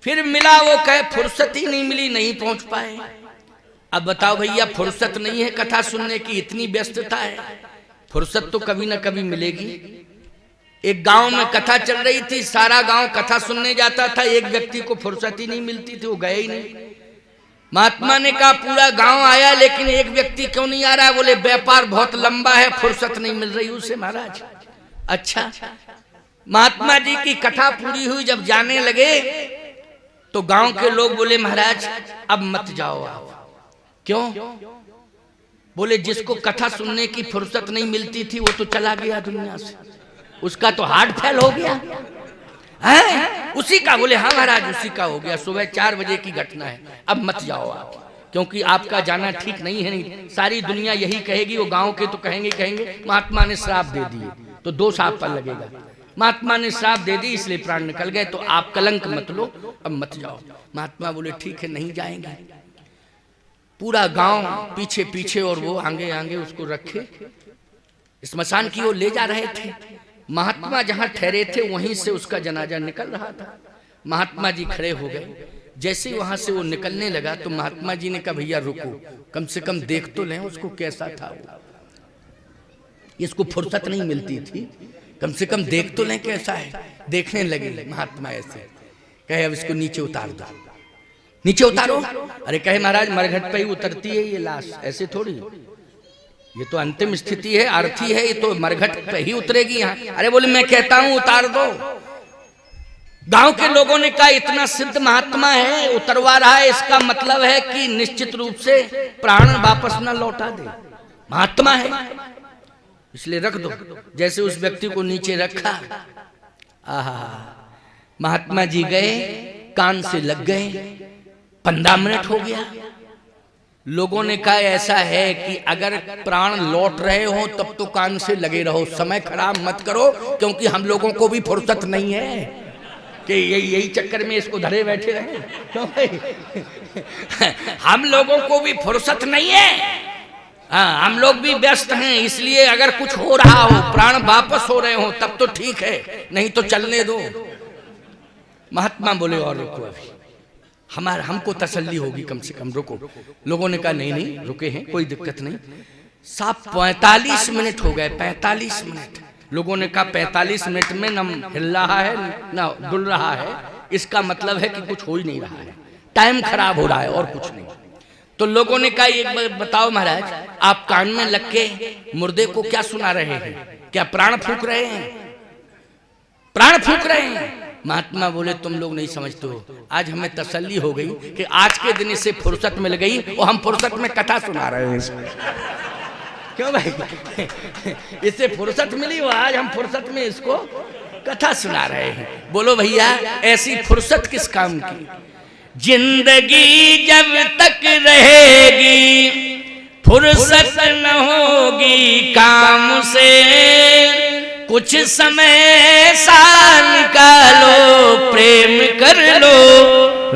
फिर मिला, वो कहे फुर्सत ही नहीं मिली, नहीं पहुंच पाए। अब बताओ भैया, फुर्सत नहीं है कथा सुनने की, इतनी व्यस्तता है, फुर्सत तो कभी ना कभी मिलेगी। एक गांव में कथा चल रही थी, सारा गांव कथा सुनने जाता था, एक व्यक्ति को फुर्सत ही नहीं मिलती थी, वो गए ही नहीं। महात्मा ने कहा पूरा गांव आया लेकिन एक व्यक्ति क्यों नहीं आ रहा है? बोले व्यापार बहुत लंबा है, फुर्सत नहीं मिल रही उसे महाराज। अच्छा, महात्मा जी की कथा पूरी हुई, जब जाने लगे तो गांव के लोग बोले महाराज अब मत जाओ आप। क्यों? बोले जिसको कथा सुनने की फुर्सत नहीं मिलती थी वो तो चला गया दुनिया से, उसका तो हार्ट फेल हो गया है, उसी का। बोले हाँ महाराज उसी का हो गया, सुबह 4 बजे की घटना है, अब मत जाओ आप, क्योंकि आपका जाना ठीक नहीं है। नहीं, सारी दुनिया यही कहेगी, वो गांव के तो कहेंगे महात्मा ने श्राप दे दिए तो 2 साल पर लगेगा। महात्मा ने श्राप दे दी इसलिए प्राण निकल गए, तो आप कलंक मत लो, अब मत जाओ। महात्मा बोले ठीक है नहीं जाएंगे। पूरा गांव पीछे पीछे और वो आगे आगे उसको रखे स्मशान की ओर ले जा रहे थे। महात्मा जहां ठहरे थे वहीं से उसका जनाजा निकल रहा था। महात्मा जी खड़े हो गए, जैसे वहां से वो निकलने लगा तो महात्मा जी ने कहा भैया रुको, कम से कम देख तो लें उसको कैसा था वो, इसको फुर्सत नहीं मिलती थी, कम से कम देख तो लें कैसा है। देखने लगे महात्मा, ऐसे कहे अब इसको नीचे उतार दो। नीचे उतारो? अरे कहे महाराज मरघट पे ही उतरती है ये लाश, ऐसे थोड़ी, ये तो अंतिम स्थिति है, अर्थी है, ये तो मरघट पे ही उतरेगी यहाँ। अरे बोले मैं कहता हूं उतार दो। गांव के लोगों ने कहा इतना सिद्ध महात्मा है, उतरवा रहा है, इसका मतलब है कि निश्चित रूप से प्राण वापस न लौटा दे, महात्मा है, इसलिए रख दो। जैसे उस व्यक्ति को नीचे रखा, आहा, महात्मा जी गए, कान से लग गए, 15 मिनट हो गया। लोगों ने कहा ऐसा है कि अगर प्राण लौट रहे हो तब तो कान से लगे रहो, समय खराब मत करो, क्योंकि हम लोगों को भी फुर्सत नहीं है कि यही चक्कर में इसको धरे बैठे रहे। क्यों भाई? हम लोगों को भी फुर्सत नहीं है। हाँ, हम लोग भी व्यस्त हैं, इसलिए अगर कुछ हो रहा हो, प्राण वापस हो रहे हो तब तो ठीक है, नहीं तो चलने दो। महात्मा बोले और रुको, अभी हमको तसल्ली होगी, कम से कम रुको। लोगों ने कहा नहीं नहीं रुके हैं, कोई दिक्कत नहीं। साहब 45 मिनट हो गए, 45 मिनट। लोगों ने कहा 45 मिनट में न हिल रहा है न डुल रहा है, इसका मतलब है कि कुछ हो ही नहीं रहा है, टाइम खराब हो रहा है और कुछ नहीं। तो लोगों ने कहा एक बार बताओ महाराज, आप कान में लग के मुर्दे को क्या सुना रहे हैं? क्या प्राण फूंक रहे हैं? प्राण फूंक रहे हैं। महात्मा बोले तुम लोग नहीं समझते हो, आज हमें तसल्ली हो गई कि आज के दिन इसे फुर्सत मिल गई और हम फुर्सत में कथा सुना रहे हैं। क्यों भाई? इससे फुर्सत मिली और आज हम फुर्सत में इसको कथा सुना रहे हैं। बोलो भैया, ऐसी फुर्सत किस काम की? जिंदगी जब तक रहेगी फुर्सत न होगी काम से, कुछ समय सा निकालो प्रेम कर लो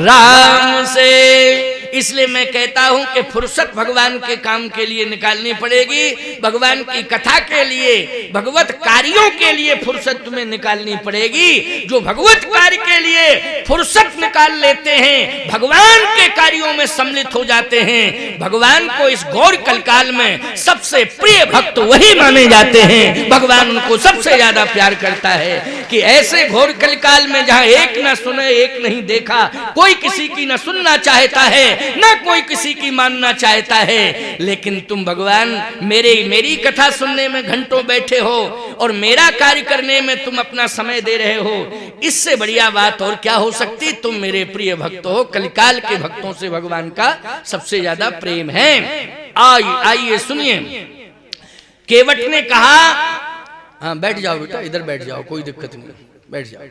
राम से। इसलिए मैं कहता हूं कि फुर्सत भगवान के काम के लिए निकालनी पड़ेगी, भगवान की कथा के लिए, भगवत कार्यों के लिए फुर्सत तुम्हें निकालनी पड़ेगी। जो भगवत कार्य के लिए फुर्सत निकाल लेते हैं, भगवान के कार्यों में सम्मिलित हो जाते हैं, भगवान को इस घोर कलकाल में सबसे प्रिय भक्त वही माने जाते हैं। भगवान उनको सबसे ज्यादा प्यार करता है कि ऐसे घोर कलकाल में जहां एक न सुने एक नहीं देखा, कोई किसी की न सुनना चाहता है ना कोई किसी की मानना चाहता है, लेकिन तुम भगवान मेरी कथा सुनने में घंटों बैठे हो और मेरा कार्य करने में तुम अपना समय दे रहे हो, इससे बढ़िया बात और क्या हो सकती? तुम मेरे प्रिय भक्त हो। कलिकाल के भक्तों से भगवान का सबसे ज्यादा प्रेम है। आइए सुनिए, केवट ने कहा, हाँ बैठ जाओ बेटा, इधर बैठ जाओ, कोई दिक्कत नहीं, बैठ जाओ।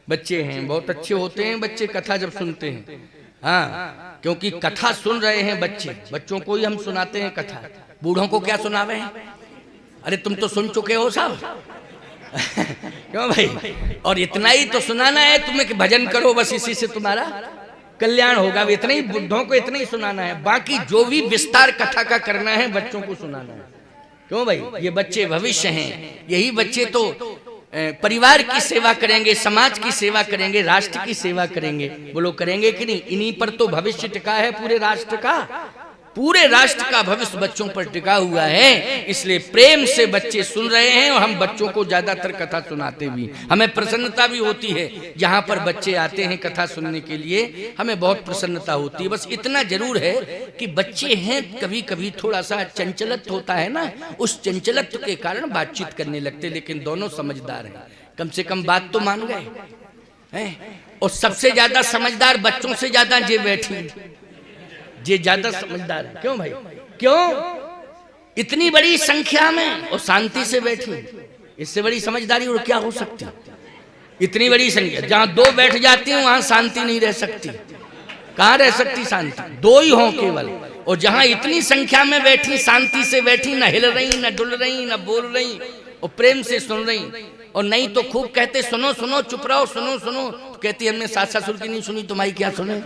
बच्चे हैं, बहुत अच्छे होते हैं बच्चे कथा जब सुनते हैं। हाँ, क्योंकि कथा सुन रहे हैं बच्चे, बच्चों को ही हम सुनाते हैं कथा, बूढ़ों को क्या सुनावे हैं? अरे तुम तो सुन चुके हो साहब। क्यों भाई? और इतना ही तो सुनाना है तुम्हें कि भजन करो, बस इसी से तुम्हारा कल्याण होगा। इतना ही बुढ़ों को इतना ही सुनाना है, बाकी जो भी विस्तार कथा का करना है बच्चों को सुनाना है। क्यों भाई? ये बच्चे भविष्य हैं, यही बच्चे तो परिवार की सेवा करेंगे, समाज की सेवा करेंगे, राष्ट्र की सेवा करेंगे। बोलो करेंगे कि नहीं? इन्हीं पर तो भविष्य टिका है पूरे राष्ट्र का, पूरे राष्ट्र का भविष्य बच्चों पर टिका हुआ है। इसलिए प्रेम से बच्चे सुन रहे हैं और हम बच्चों को ज्यादातर कथा सुनाते भी, हमें प्रसन्नता भी होती है। जहां पर बच्चे आते हैं कथा सुनने के लिए हमें बहुत प्रसन्नता होती है। बस इतना जरूर है कि बच्चे हैं, कभी कभी थोड़ा सा चंचलत्व होता है ना, उस चंचलत्व के कारण बातचीत करने लगते, लेकिन दोनों समझदार हैं, कम से कम बात तो मान गए हैं। और सबसे ज्यादा समझदार बच्चों से ज्यादा जे बैठी, ये ज्यादा समझदार है। क्यों भाई? क्यों? इतनी बड़ी संख्या में और शांति से बैठी, इससे बड़ी समझदारी और क्या हो सकती? इतनी बड़ी संख्या, जहां दो बैठ जाती हैं वहां शांति नहीं रह सकती। कहां रह सकती शांति? दो ही हो केवल। और जहां इतनी संख्या में बैठी, शांति से बैठी, न हिल रही, न डुल रही, न बोल रही, और प्रेम से सुन रही। और नहीं तो खूब कहते सुनो सुनो, चुप रहो, सुनो सुनो, तो कहती हमने सास ससुर की नहीं सुनी, तुम्हारी क्या सुने?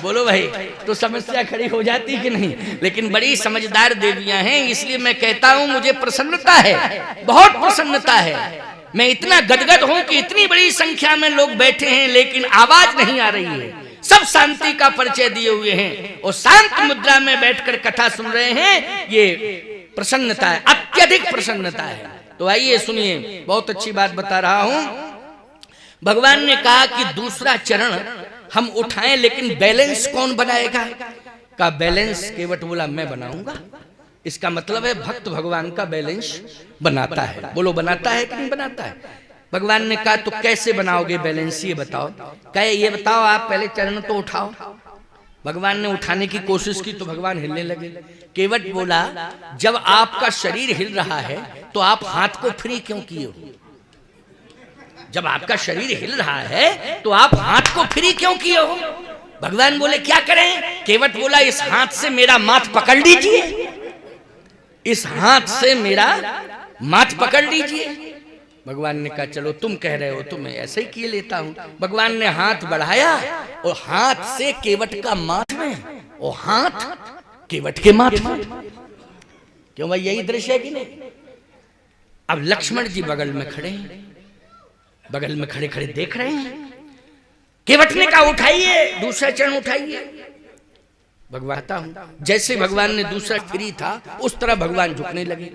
बोलो भाई, तो समस्या खड़ी हो जाती कि नहीं? लेकिन बड़ी समझदार देवियां हैं, इसलिए मैं कहता हूं मुझे प्रसन्नता है, बहुत प्रसन्नता है। मैं इतना गदगद हूं कि इतनी बड़ी संख्या में लोग बैठे हैं लेकिन आवाज नहीं आ रही है, सब शांति का परिचय दिए हुए हैं और शांत मुद्रा में बैठकर कथा सुन रहे हैं। ये प्रसन्नता है, अत्यधिक प्रसन्नता है। तो आइए सुनिए, बहुत अच्छी बात बता रहा हूं। भगवान ने कहा कि दूसरा चरण हम उठाएं, लेकिन बैलेंस कौन बनाएगा? का बैलेंस केवट बोला मैं बनाऊंगा। इसका मतलब है भक्त भगवान का बैलेंस बनाता है। बोलो बनाता है कि नहीं बनाता है? भगवान ने कहा तो कैसे बनाओगे बैलेंस, ये बताओ। कहे ये बताओ, आप पहले चरण तो उठाओ। भगवान ने उठाने की कोशिश की तो भगवान हिलने लगे। केवट बोला जब आपका शरीर हिल रहा है तो आप हाथ को फ्री क्यों किए हो? जब आपका शरीर हिल रहा है तो आप हाथ को फ्री क्यों किए हो? भगवान बोले क्या करें? केवट बोला इस हाथ से मेरा माथ पकड़ लीजिए, इस हाथ से मेरा माथ पकड़ लीजिए। भगवान ने कहा चलो तुम कह रहे हो तो मैं ऐसे ही किए लेता हूं। भगवान ने हाथ बढ़ाया और हाथ से केवट का माथ में, और हाथ केवट के माथ में। क्यों भाई, यही दृश्य है कि नहीं? अब लक्ष्मण जी बगल में खड़े हैं, बगल में खड़े खड़े देख रहे हैं। केवट ने कहा उठाइए, दूसरा चरण उठाइए। भगवान आता हूं। जैसे भगवान ने दूसरा फ्री था उस तरह भगवान झुकने लगे,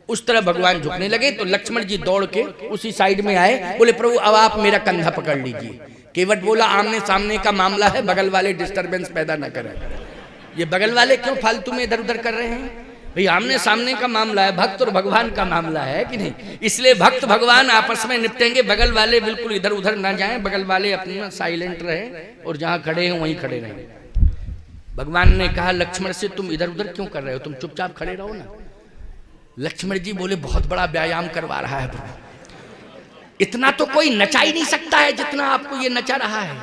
उस तरह भगवान झुकने लगे तो लक्ष्मण जी दौड़ के उसी साइड में आए। बोले प्रभु अब आप मेरा कंधा पकड़ लीजिए। केवट बोला आमने सामने का मामला है, बगल वाले डिस्टरबेंस पैदा न करें। ये बगल वाले क्यों फालतू में इधर उधर कर रहे हैं? भाई आमने सामने का मामला है, भक्त और भगवान का मामला है कि नहीं? इसलिए भक्त भगवान आपस में निपटेंगे, बगल वाले बिल्कुल इधर उधर ना जाएं, बगल वाले अपना साइलेंट रहे और जहां खड़े हैं वहीं खड़े रहे। भगवान ने कहा लक्ष्मण से तुम इधर उधर क्यों कर रहे हो, तुम चुपचाप खड़े रहो ना। लक्ष्मण जी बोले बहुत बड़ा व्यायाम करवा रहा है प्रभु, इतना तो कोई नचा ही नहीं सकता है जितना आपको ये नचा रहा है।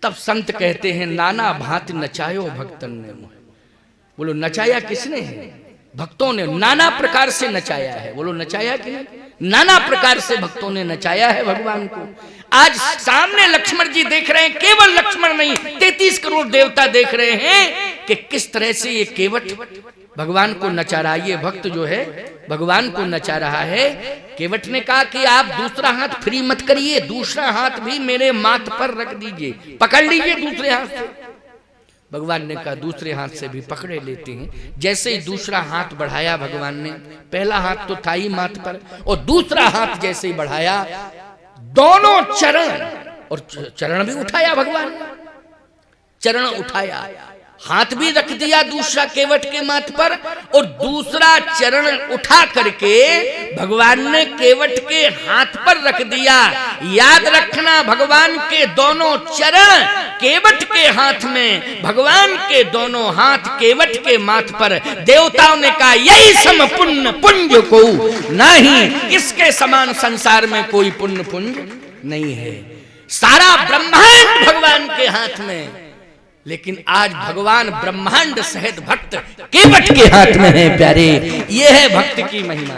तब संत कहते हैं नाना भांति नचायो भक्तन ने मोह। बोलो नचाया किसने है? भक्तों ने नाना प्रकार से नचाया है। बोलो नचाया कि नहीं? नाना प्रकार से भक्तों ने नचाया है भगवान को। आज सामने लक्ष्मण जी देख रहे हैं, केवल लक्ष्मण नहीं 33 करोड़ देवता देख रहे हैं कि किस तरह से ये केवट भगवान को नचा रहा है। ये भक्त जो है भगवान को नचा रहा है। केवट ने कहा कि आप दूसरा हाथ फ्री मत करिए, दूसरा हाथ भी मेरे माथ पर रख दीजिए, पकड़ लीजिए दूसरे हाथ से। भगवान ने कहा दूसरे हाथ से भी पकड़े लेते हैं। जैसे ही दूसरा हाथ बढ़ाया भगवान ने, पहला हाथ तो था ही माथ पर, और दूसरा हाथ जैसे ही बढ़ाया दोनों चरण, और चरण भी उठाया भगवान ने, चरण उठाया, हाथ भी रख दिया दूसरा केवट के माथ पर, और दूसरा चरण उठा करके भगवान ने केवट के हाथ पर रख दिया। याद रखना भगवान के दोनों चरण केवट के हाथ में, भगवान के दोनों हाथ केवट के माथ पर। देवताओं ने कहा यही सम पुण्य पुंज को नहीं, इसके समान संसार में कोई पुण्य पुंज नहीं है। सारा ब्रह्मांड भगवान के हाथ में, लेकिन आज भगवान ब्रह्मांड सहित भक्त केवट के हाथ में है प्यारे। ये है भक्त की महिमा।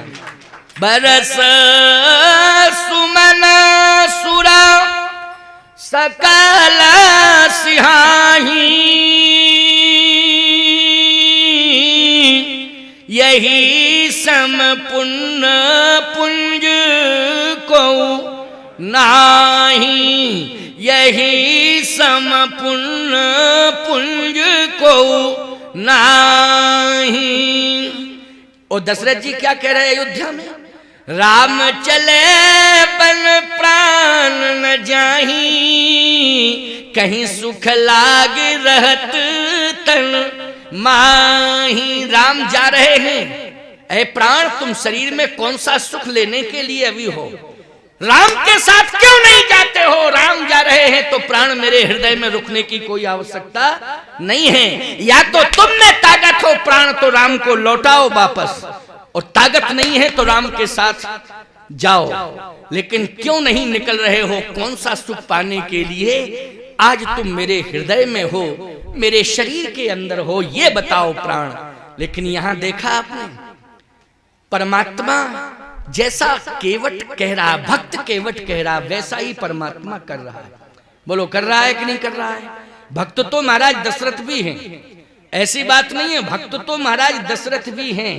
बरस सुमन सुरा सकल सिहाही, यही सम पुण्य पुंज को नाही, यही सम पुण्य पुंज को नाही। और दशरथ जी क्या कह रहे हैं अयोध्या में? राम चले बन प्राण न जाही, कहीं सुख लाग रहत तन माही। राम जा रहे हैं, ऐ प्राण तुम शरीर में कौन सा सुख लेने के लिए अभी हो, राम के साथ क्यों नहीं जाते हो? राम जा रहे हैं तो प्राण मेरे हृदय में रुकने की कोई आवश्यकता नहीं है। या तो तुम में ताकत हो प्राण तो राम को लौटाओ वापस, और ताकत नहीं है तो राम के साथ जाओ। लेकिन क्यों नहीं निकल रहे हो? कौन सा सुख पाने के लिए? आज तुम मेरे हृदय में हो, मेरे शरीर के अंदर हो, ये बताओ प्राण। लेकिन यहां देखा आपने, परमात्मा जैसा केवट कह रहा, भक्त केवट कह रहा, वैसा ही परमात्मा कर रहा है। बोलो कर रहा है कि नहीं कर रहा है? भक्त तो महाराज दशरथ भी हैं, ऐसी बात नहीं है, भक्त तो महाराज दशरथ भी हैं।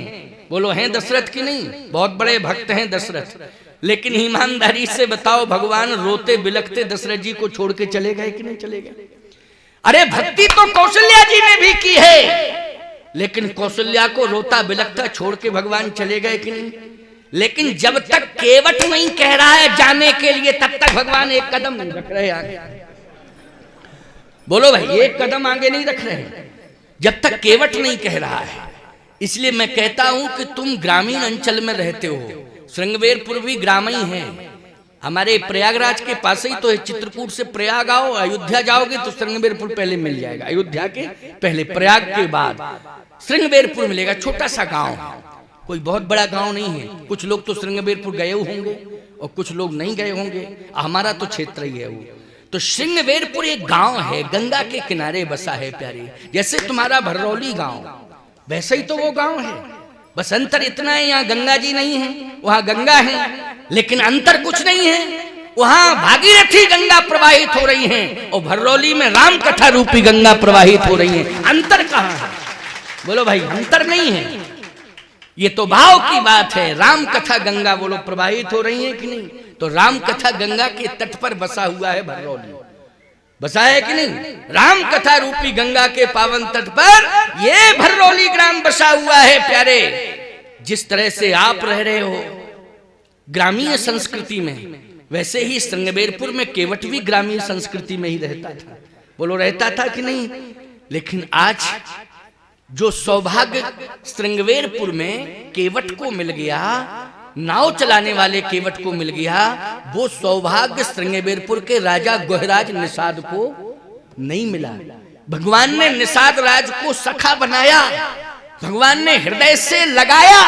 बोलो हैं दशरथ की नहीं? बहुत बड़े भक्त हैं दशरथ। लेकिन ईमानदारी से बताओ, भगवान रोते बिलखते दशरथ जी को छोड़ के चले गए कि नहीं चले गए? अरे भक्ति तो कौशल्या जी ने भी की है, लेकिन कौशल्या को रोता बिलखता छोड़ के भगवान चले गए कि नहीं? लेकिन जब तक केवट नहीं कह रहा है जाने के लिए, तब तक भगवान एक कदम नहीं रख रहे आगे। बोलो भाई, एक कदम आगे नहीं रख रहे जब तक केवट नहीं कह रहा है। इसलिए मैं कहता हूं कि तुम ग्रामीण अंचल में रहते हो, श्रृंगवेरपुर भी ग्रामीण है, हमारे प्रयागराज के पास ही तो है। चित्रकूट से प्रयाग आओ, अयोध्या जाओगे तो श्रृंगवेरपुर पहले मिल जाएगा, अयोध्या के पहले, प्रयाग के बाद श्रृंगवेरपुर मिलेगा। छोटा सा गांव, कोई बहुत बड़ा गांव नहीं है। कुछ लोग तो श्रृंगवेरपुर गए होंगे और कुछ लोग नहीं गए होंगे, हमारा तो क्षेत्र ही है वो। तो श्रृंगवेरपुर एक गांव है, गंगा के किनारे बसा है प्यारे। जैसे तुम्हारा भररौली गांव, वैसे ही तो वो गांव है, बस अंतर इतना है यहाँ गंगा जी नहीं है, वहां गंगा है, लेकिन अंतर कुछ नहीं है। वहां भागीरथी गंगा प्रवाहित हो रही हैं और भररौली में राम कथा रूपी गंगा प्रवाहित हो रही है। अंतर कहाँ है? बोलो भाई, अंतर नहीं है। ये तो भाव की बात है। राम कथा गंगा बोलो प्रवाहित हो रही है कि नहीं? तो राम कथा गंगा के तट पर बसा हुआ है भररौली, बसा है कि नहीं? राम कथा रूपी गंगा के पावन तट पर ये भररौली ग्राम बसा हुआ है प्यारे। जिस तरह से आप रह रहे हो ग्रामीण संस्कृति में, वैसे ही श्रृंगवेरपुर में केवट भी ग्रामीण संस्कृति में ही रहता था। बोलो रहता था कि नहीं? लेकिन आज जो सौभाग्य श्रृंगवेरपुर में केवट को मिल गया, नाव चलाने वाले केवट को मिल गया, वो सौभाग्य श्रृंगवेरपुर के राजा गोहराज निषाद को नहीं मिला। भगवान ने निषाद राज को सखा बनाया, भगवान ने हृदय से लगाया,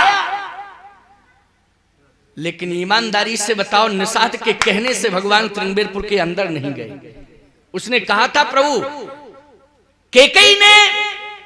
लेकिन ईमानदारी से बताओ, निषाद के कहने से भगवान श्रृंगवेरपुर के अंदर नहीं गए। उसने कहा था प्रभु कैकेयी ने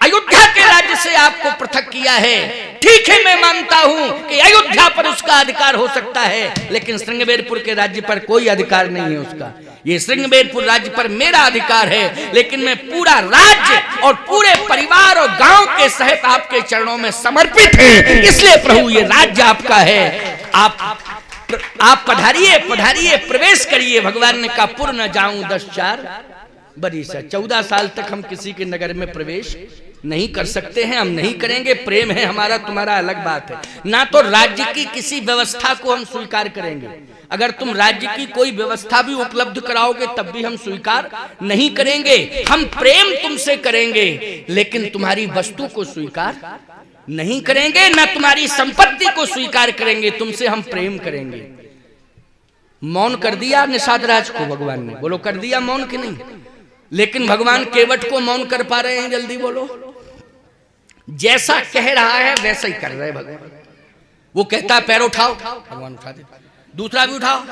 अयोध्या के राज्य से आपको पृथक किया है, ठीक है मैं मानता हूं कि अयोध्या पर उसका अधिकार हो सकता है, लेकिन श्रृंगवेरपुर के राज्य पर कोई अधिकार नहीं है उसका। ये श्रृंगवेरपुर राज्य पर मेरा अधिकार है, लेकिन मैं पूरा राज्य और पूरे परिवार और गांव के सहित आपके चरणों में समर्पित है, इसलिए प्रभु ये राज्य आपका है। आप पधारिए पधारिए, प्रवेश करिए। भगवान ने कहा पुर न जाऊं 10-4 बरिस। 14 साल तक हम किसी के नगर में प्रवेश नहीं कर सकते हैं, हम नहीं करेंगे। प्रेम है हमारा तुम्हारा अलग बात है। ना तो राज्य की किसी व्यवस्था को हम स्वीकार करेंगे, अगर तुम राज्य की कोई व्यवस्था भी उपलब्ध कराओगे तब भी हम स्वीकार नहीं करेंगे। हम प्रेम तुमसे करेंगे, लेकिन तुम्हारी वस्तु को स्वीकार नहीं करेंगे, ना तुम्हारी संपत्ति को स्वीकार करेंगे, तुमसे हम प्रेम करेंगे। मौन कर दिया निषाद राज को भगवान ने, बोलो कर दिया मौन कि नहीं? लेकिन भगवान केवट को मौन कर पा रहे हैं? जल्दी बोलो। जैसा कह रहा है वैसा ही कर रहे हैं भगवान। वो कहता पैर उठाओ, भगवान उठा दे, दूसरा भी उठाओ,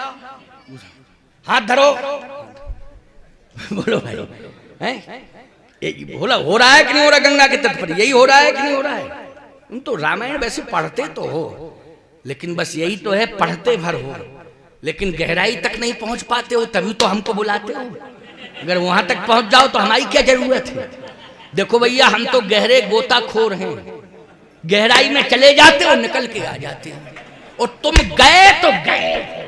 हाथ धरो, बोलो भाई हैं? बोला हो रहा है कि नहीं हो रहा? गंगा के तट पर यही हो रहा है कि नहीं हो रहा है? तुम तो रामायण वैसे पढ़ते तो हो, लेकिन बस यही तो है, पढ़ते भर हो, लेकिन गहराई तक नहीं पहुंच पाते हो, तभी तो हमको बुलाते हो। अगर वहां तक पहुंच जाओ तो हमारी क्या जरूरत है? देखो भैया, हम तो गहरे गोताखोर हैं, गहराई में चले जाते हो, निकल के आ जाते हैं, और तुम गए तो गए,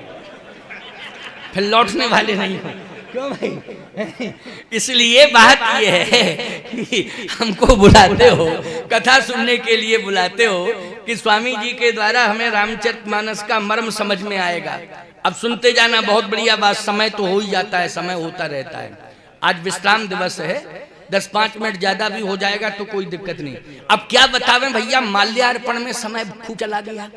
फिर लौटने वाले नहीं हो। क्यों भाई? इसलिए बात यह है कि हमको बुलाते हो, कथा सुनने के लिए बुलाते हो कि स्वामी जी के द्वारा हमें रामचरितमानस का मर्म समझ में आएगा। अब सुनते जाना, बहुत बढ़िया बात। समय तो हो ही जाता है, समय होता रहता है। आज विश्राम दिवस है, 10-5 मिनट ज्यादा भी हो जाएगा तो कोई दिक्कत नहीं। अब क्या बतावें भैया, माल्यार्पण में समय खूब चला गया।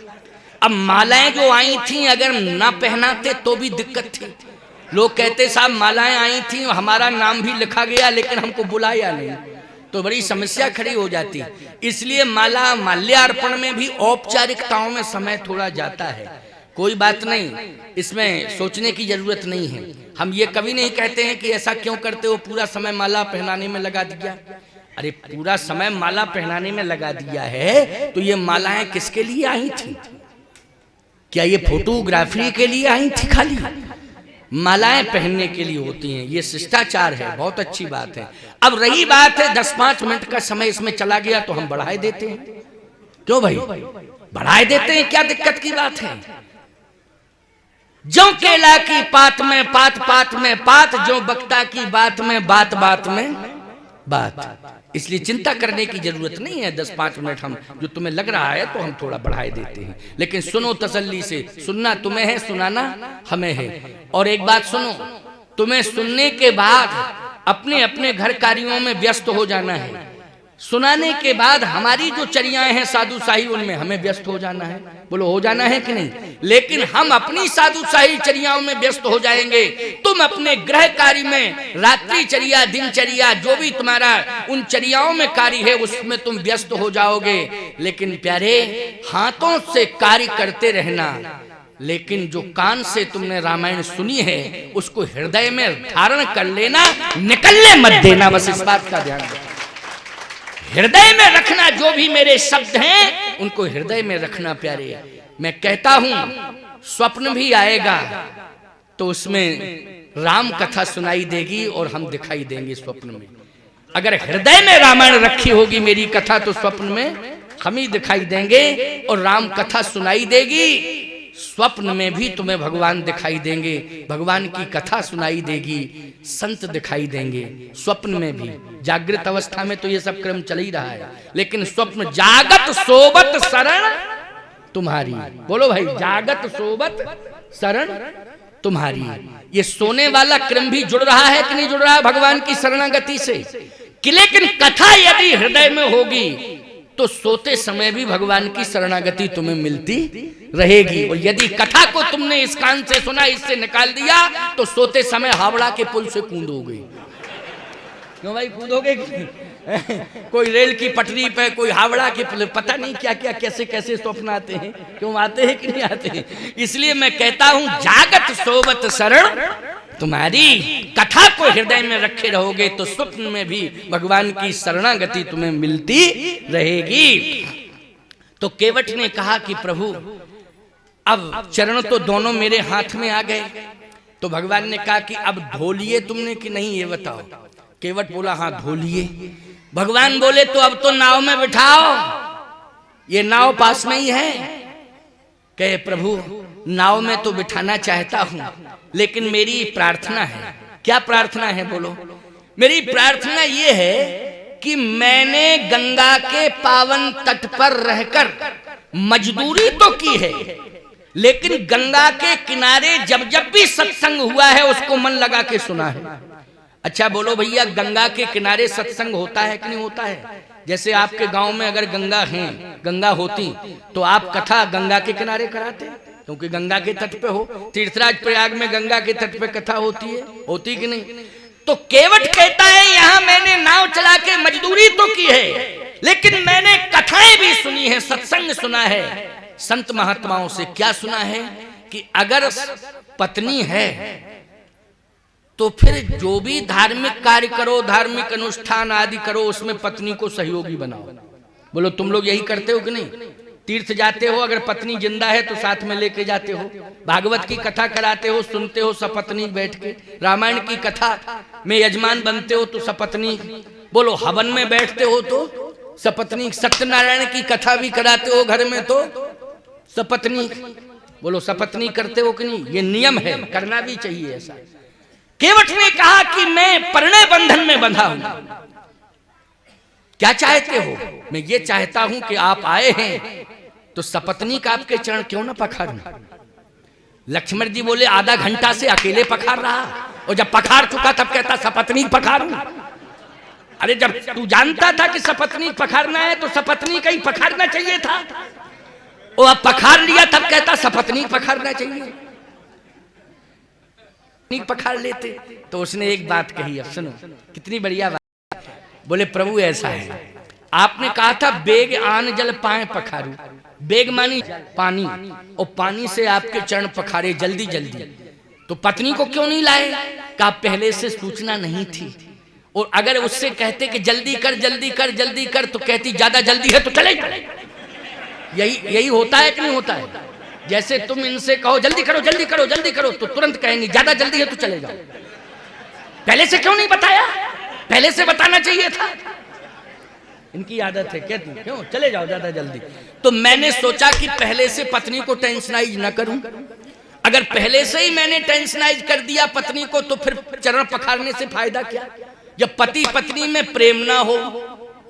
अब मालाएं जो आई थी अगर ना पहनाते तो भी दिक्कत थी। लोग कहते साहब मालाएं आई थी, हमारा नाम भी लिखा गया, लेकिन हमको बुलाया नहीं, तो बड़ी समस्या खड़ी हो जाती। इसलिए माल्यार्पण में भी औपचारिकताओं में समय थोड़ा जाता है। कोई बात नहीं, इसमें सोचने की जरूरत नहीं है। हम ये कभी नहीं कहते हैं कि ऐसा क्यों करते हो, पूरा समय माला पहनाने में लगा दिया। अरे पूरा समय माला पहनाने में लगा दिया है तो ये मालाएं किसके लिए आई थी? क्या ये फोटोग्राफी के लिए आई थी? खाली मालाएं पहनने के लिए होती हैं, ये शिष्टाचार है, बहुत अच्छी बात है। अब रही बात है 10-5 मिनट का समय इसमें चला गया तो हम बढ़ाए देते हैं। क्यों भाई बढ़ाए देते हैं? क्या दिक्कत की बात है? जो केला की पात में पात, पात में पात, जो बक्ता की बात में बात, बात में बात। इसलिए चिंता करने की जरूरत नहीं है। 10-5 मिनट हम जो तुम्हें लग रहा है तो हम थोड़ा बढ़ाए देते हैं, लेकिन सुनो तसल्ली से। सुनना तुम्हें है, सुनाना हमें है। और एक बात सुनो, तुम्हें सुनने के बाद अपने अपने घर कार्यों में व्यस्त हो जाना है। सुनाने के बाद हमारी जो चर्याएं हैं साधु शाही, उनमें हमें व्यस्त हो जाना है। बोलो हो जाना है कि नहीं? लेकिन हम अपनी साधु शाही चर्याओं में व्यस्त हो जाएंगे, तुम अपने गृह कार्य में, रात्रि चर्या, दिनचर्या, जो भी तुम्हारा उन चर्याओं में कार्य है उसमें तुम व्यस्त हो जाओगे। लेकिन प्यारे, हाथों से कार्य करते रहना, लेकिन जो कान से तुमने रामायण सुनी है उसको हृदय में धारण कर लेना, निकलने मत देना। बस इस बात का ध्यान रखना, हृदय में रखना। जो भी मेरे शब्द हैं उनको हृदय में रखना प्यारे। मैं कहता हूं स्वप्न भी आएगा तो उसमें राम कथा सुनाई देगी और हम दिखाई देंगे स्वप्न में। अगर हृदय में रामायण रखी होगी मेरी कथा तो स्वप्न में हम ही दिखाई देंगे और राम कथा सुनाई देगी। स्वप्न में भी तुम्हें भगवान दिखाई देंगे, भगवान की कथा सुनाई देगी, संत दिखाई देंगे। स्वप्न में भी, जागृत अवस्था में तो ये सब क्रम चल ही रहा है, लेकिन स्वप्न जागत सोबत शरण तुम्हारी। बोलो भाई, जागत सोबत शरण तुम्हारी। ये सोने वाला क्रम भी जुड़ रहा है कि नहीं जुड़ रहा है भगवान की शरणागति से? कि लेकिन कथा यदि हृदय में होगी तो सोते समय भी भगवान की शरणागति तुम्हें मिलती रहेगी। और यदि कथा को तुमने इस कान से सुना, इससे निकाल दिया, तो सोते समय हावड़ा के पुल से कूदोगे। क्यों भाई कूदोगे? कोई रेल की पटरी पे, कोई हावड़ा के पुल, पता नहीं क्या क्या कैसे कैसे स्वप्न आते हैं। क्यों आते हैं कि नहीं आते हैं? इसलिए मैं कहता हूं जागत सोबत शरण तुम्हारी। कथा को हृदय में रखे रहोगे तो स्वप्न में भी भगवान की शरणागति तुम्हें मिलती रहेगी। तो केवट ने कहा कि प्रभु अब चरण तो दोनों मेरे हाथ में आ गए। तो भगवान ने कहा कि अब धो लिए तुमने कि नहीं ये बताओ। केवट बोला हाँ धो लिए। भगवान बोले तो अब तो नाव में बिठाओ, ये नाव पास में ही है। कहे प्रभु नाव में तो बिठाना चाहता हूं, लेकिन मेरी प्रार्थना है। क्या प्रार्थना है बोलो? मेरी प्रार्थना ये है कि मैंने गंगा के पावन तट पर रहकर मजदूरी तो की है, लेकिन गंगा के किनारे जब जब भी सत्संग हुआ है उसको मन लगा के सुना है। अच्छा बोलो भैया, गंगा के किनारे सत्संग होता है कि नहीं होता है? जैसे आपके गांव में अगर गंगा है, गंगा होती तो आप कथा गंगा के किनारे कराते, क्योंकि गंगा के तट पे हो। तीर्थराज प्रयाग में गंगा के तट पे कथा होती है, होती कि नहीं? तो केवट कहता है यहाँ मैंने नाव चला के मजदूरी तो की है, लेकिन मैंने कथाएं भी सुनी है, सत्संग सुना है। संत महात्माओं से क्या सुना है कि अगर पत्नी है तो फिर जो भी धार्मिक कार्य करो, धार्मिक अनुष्ठान आदि करो, उसमें पत्नी को सहयोगी बनाओ। बोलो तुम लोग यही करते हो कि नहीं? तीर्थ जाते हो, अगर पत्नी जिंदा है तो साथ में लेके जाते हो। भागवत की कथा कराते हो, सुनते हो सपत्नी बैठ के। रामायण की कथा में यजमान बनते हो तो सपत्नी। बोलो हवन में बैठते हो तो सपत्नी। सत्यनारायण की कथा भी कराते हो घर में तो सपत्नी। बोलो सपत्नी करते हो कि नहीं? ये नियम है, करना भी चाहिए ऐसा। केवट ने कहा कि मैं परिणय बंधन में बंधा हूं। क्या चाहते हो? मैं ये चाहता हूं कि आप आए हैं तो सपत्नी का आपके चरण क्यों ना पखारूं। लक्ष्मण जी बोले आधा घंटा से अकेले पखार रहा, और जब पखार चुका तब कहता सपत्नी पखारूं। अरे जब तू जानता था कि सपत्नी पखारना है तो सपत्नी का ही पखारना चाहिए था, और अब पखार लिया तब कहता सपत्नी पखारना चाहिए। पखार लेते तो उसने एक बात कही, अब सुनो कितनी बढ़िया बात। बोले प्रभु ऐसा है, आपने कहा था बेग आन जल पाए पखारू। बेग मानी पानी, और पानी से आपके चरण पखारे जल्दी जल्दी। तो पत्नी को क्यों नहीं लाए? का पहले से सूचना नहीं थी। और अगर उससे कहते कि जल्दी कर जल्दी कर जल्दी कर, तो कहती ज्यादा जल्दी है तो चले। यही होता है कि नहीं होता है? जैसे तुम इनसे कहो जल्दी करो जल्दी करो जल्दी करो, तो तुरंत कहेंगे ज्यादा जल्दी है तो चले जाओ। पहले से क्यों नहीं बताया? पहले से बताना चाहिए था। इनकी आदत है, कहती क्यों चले जाओ ज्यादा जल्दी। तो मैंने सोचा कि पहले से पत्नी को टेंशनाइज न करूं। अगर पहले से ही मैंने टेंशनाइज कर दिया पत्नी को, तो फिर चरण पखारने से फायदा क्या? जब पति पत्नी में प्रेम ना हो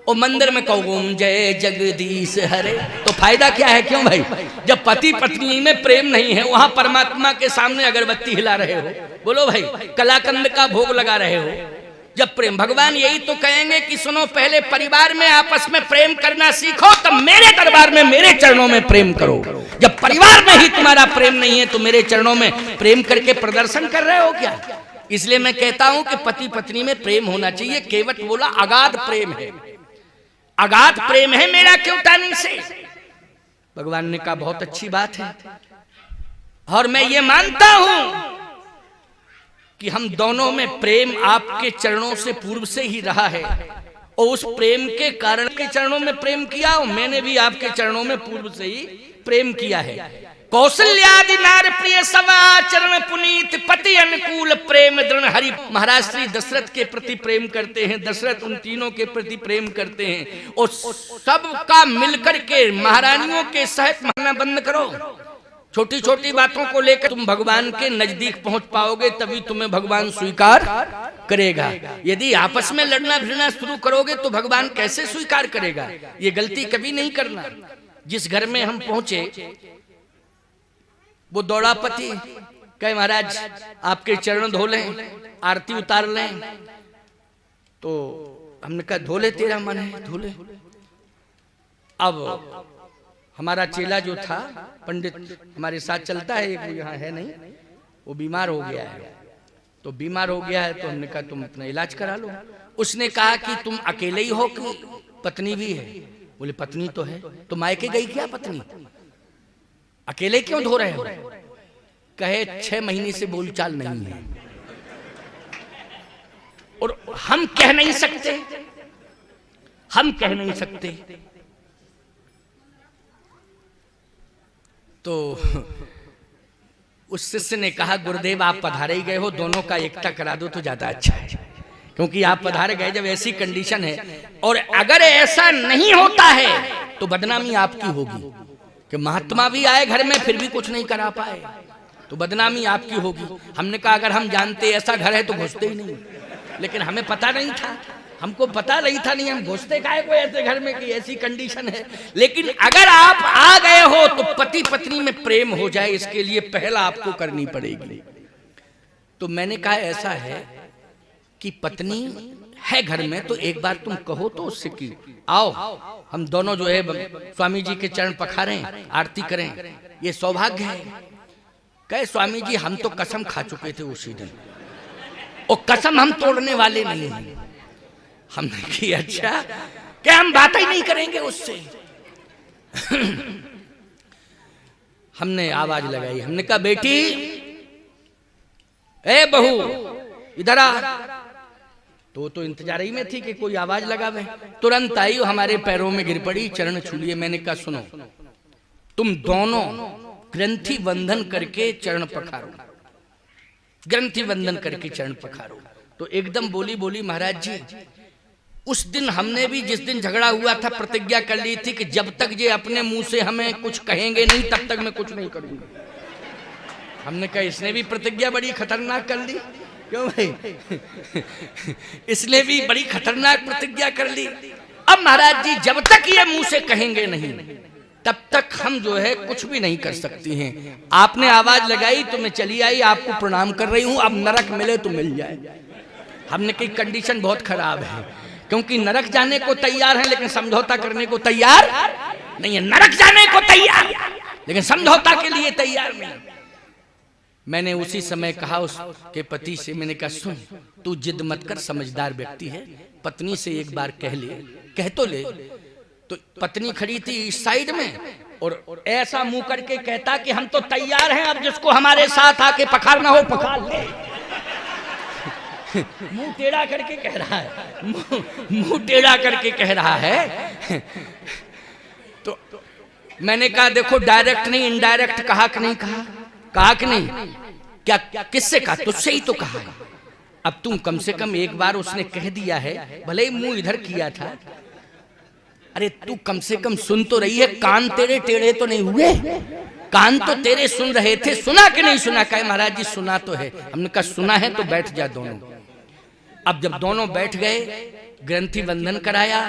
और मंदिर में कहो ओम जय जगदीश हरे, तो फायदा क्या है? क्यों भाई? जब पति पत्नी में प्रेम नहीं है, वहां परमात्मा के सामने अगरबत्ती हिला रहे हो, बोलो भाई कलाकंद का भोग लगा रहे हो, जब प्रेम। भगवान यही तो कहेंगे कि सुनो पहले परिवार में आपस में प्रेम करना सीखो, तब मेरे दरबार में मेरे चरणों में प्रेम करो। जब परिवार में ही तुम्हारा प्रेम नहीं है तो मेरे चरणों में प्रेम करके प्रदर्शन कर रहे हो क्या? इसलिए मैं कहता हूं कि पति पत्नी में प्रेम होना चाहिए। केवट बोला अगाध प्रेम है, अगाध प्रेम है मेरा क्योटानी से। भगवान ने कहा बहुत अच्छी बात है। और मैं ये मानता हूं कि हम दोनों में प्रेम आपके चरणों से पूर्व से ही रहा है, और उस प्रेम के कारण के चरणों में प्रेम किया, और मैंने भी आपके चरणों में पूर्व से ही प्रेम किया है। कौशल्यादि नार प्रिय समाचरण पुनीत पति अनुकूल प्रेम दृढ़ हरि। महाराज श्री दशरथ के प्रति प्रेम करते हैं, दशरथ उन तीनों के प्रति प्रेम करते हैं, और सबका मिलकर के महारानियों के सहित महना बंद करो। छोटी छोटी बातों को लेकर तुम भगवान के नजदीक पहुंच पाओगे, तभी तुम्हें भगवान स्वीकार करेगा। यदि आपस में लड़ना भिड़ना शुरू करोगे तो भगवान कैसे स्वीकार करेगा? ये गलती कभी नहीं करना। जिस घर में हम पहुंचे वो दौड़ा पति कहे महाराज आपके चरण धो लें, आरती उतार लें। तो हमने कहा धो ले, तेरा मन है धो ले। अब हमारा चेला जो था, पंडित हमारे साथ चलता है, एक यहाँ है नहीं, वो बीमार हो गया है। तो बीमार हो गया है तो हमने कहा तुम अपना इलाज करा लो। उसने कहा कि तुम अकेले ही हो कि पत्नी भी है? बोले पत्नी तो है। तो मायके गई क्या पत्नी? अकेले क्यों धो रहे हो? कहे 6 महीने से बोलचाल नहीं है, और हम कह नहीं सकते, हम कह नहीं सकते। तो उस शिष्य ने कहा गुरुदेव आप पधारे ही गए हो, दोनों का एकता करा दो तो ज्यादा अच्छा है, क्योंकि आप पधारे गए जब ऐसी कंडीशन है, और अगर ऐसा नहीं होता है तो बदनामी आपकी होगी कि महात्मा भी आए घर में फिर भी कुछ नहीं करा पाए, तो बदनामी आपकी होगी। हमने कहा अगर हम जानते ऐसा घर है तो घुसते ही नहीं, लेकिन हमें पता नहीं था, हमको पता नहीं था, नहीं हम घुसते काहे को ऐसे घर में कि ऐसी कंडीशन है। लेकिन अगर आप आ गए हो तो पति पत्नी में प्रेम हो जाए, इसके लिए पहला आपको करनी पड़ेगी। तो मैंने कहा ऐसा है कि पत्नी है घर में तो एक बार तुम कहो तो उससे कि आओ हम दोनों जो है स्वामी जी के चरण पखारें, आरती करें, ये सौभाग्य है। कहे स्वामी जी हम तो कसम खा चुके थे उसी दिन, और कसम हम तोड़ने वाले नहीं हैं। हमने की अच्छा क्या हम बात ही नहीं करेंगे उससे। हमने आवाज लगाई, हमने कहा बेटी ए बहू इधर आ। तो इंतजार ही में थी कि कोई आवाज लगावे। तुरंत आई, हमारे पैरों में गिर पड़ी, चरण छू लिए। मैंने कहा सुनो तुम दोनों ग्रंथि बंधन करके चरण पखारो, ग्रंथि बंधन करके चरण पखारो। तो एकदम बोली महाराज जी उस दिन हमने भी जिस दिन झगड़ा हुआ था प्रतिज्ञा कर ली थी कि जब तक ये अपने मुंह से हमें कुछ कहेंगे नहीं तब तक मैं कुछ नहीं करूंगा। हमने कहा इसने भी प्रतिज्ञा बड़ी खतरनाक कर ली। क्यों भाई? इसने भी बड़ी खतरनाक प्रतिज्ञा कर ली। अब महाराज जी जब तक ये मुंह से कहेंगे नहीं तब तक हम जो है कुछ भी नहीं कर सकती हैं। आपने आवाज लगाई तो मैं चली आई, आपको प्रणाम कर रही हूं, अब नरक मिले तो मिल जाए। हमने कही कंडीशन बहुत खराब है, क्योंकि नरक जाने को तैयार है लेकिन समझौता करने को तैयार नहीं है। नरक जाने को तैयार लेकिन समझौता के लिए तैयार नहीं। मैंने उसी समय कहा उसके पति से, मैंने कहा सुन तू जिद मत कर, समझदार व्यक्ति है, पत्नी से एक बार कह ले, कह तो ले। तो पत्नी खड़ी थी इस साइड में और ऐसा मुंह करके कहता कि हम तो तैयार हैं, अब जिसको हमारे साथ आके पखारना हो पखार ले। मुंह टेढ़ा करके कह रहा है, मुंह टेढ़ा करके कह रहा है। तो मैंने कहा देखो डायरेक्ट नहीं इनडायरेक्ट कहा कि नहीं कहा, कहा कि नहीं, क्या किससे कहा? तुझसे ही तो कहा है। अब तुम कम से कम एक बार उसने कह दिया है, भले ही मुंह इधर किया था, अरे तू कम से कम सुन तो रही है, कान तेरे टेढ़े तो नहीं हुए, कान तो तेरे सुन रहे थे, सुना कि नहीं सुना? कहे महाराज जी सुना तो है। हमने कहा सुना है तो बैठ जा दोनों। अब जब दोनों बैठ गए ग्रंथि बंधन कराया,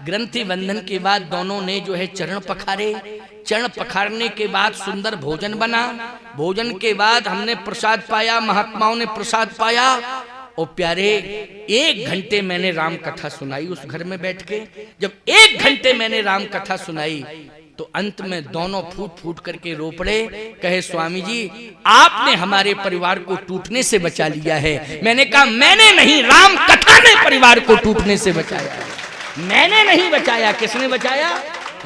ग्रंथि बंधन के बाद दोनों ने जो है चरण पखारे, चरण पखारने के बाद सुंदर भोजन बना, भोजन के बाद हमने प्रसाद पाया, महात्माओं ने प्रसाद पाया। और प्यारे 1 घंटे मैंने राम कथा सुनाई उस घर में बैठ के। जब 1 घंटे मैंने राम कथा सुनाई तो अंत में दोनों फूट फूट करके रो पड़े। कहे स्वामी जी आपने हमारे परिवार को टूटने से बचा लिया है। मैंने कहा मैंने नहीं, राम कथा ने परिवार को टूटने से बचाया। मैंने नहीं बचाया, किसने बचाया?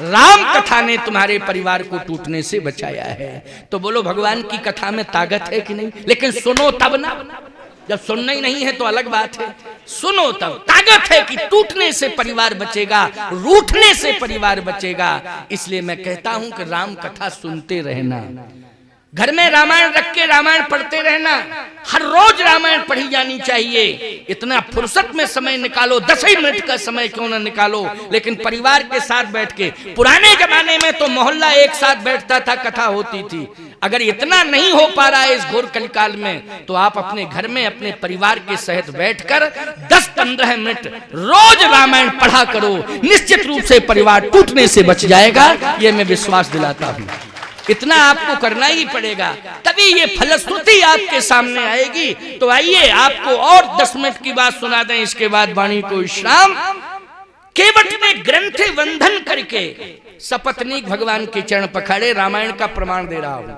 राम कथा ने तुम्हारे परिवार को टूटने से बचाया है। तो बोलो भगवान की कथा में ताकत है कि नहीं? लेकिन सुनो तब ना, जब सुनना ही नहीं है तो अलग बात है। सुनो तब, ताकत है कि टूटने से परिवार बचेगा, रूठने से परिवार बचेगा। इसलिए मैं कहता हूं कि राम कथा सुनते रहना, घर में रामायण रख के रामायण पढ़ते रहना, हर रोज रामायण पढ़ी जानी चाहिए। इतना फुर्सत में समय निकालो, 10 ही मिनट का समय क्यों ना निकालो, लेकिन परिवार के साथ बैठ के। पुराने जमाने में तो मोहल्ला एक साथ बैठता था, कथा होती थी। अगर इतना नहीं हो पा रहा है इस घोर कलिकाल में, तो आप अपने घर में अपने परिवार के सहित बैठकर 10-15 मिनट रोज रामायण पढ़ा करो। निश्चित रूप से परिवार टूटने से बच जाएगा, ये मैं विश्वास दिलाता हूं। इतना आपको करना ही पड़ेगा, तभी ये फलश्रुति आपके सामने आएगी। तो आइए आपको और 10 मिनट की बात सुना दें, इसके बाद वाणी को विश्राम। केवट ने ग्रंथ बंधन करके सपत्नीक भगवान के चरण पखाड़े। रामायण का प्रमाण दे रहा हूं,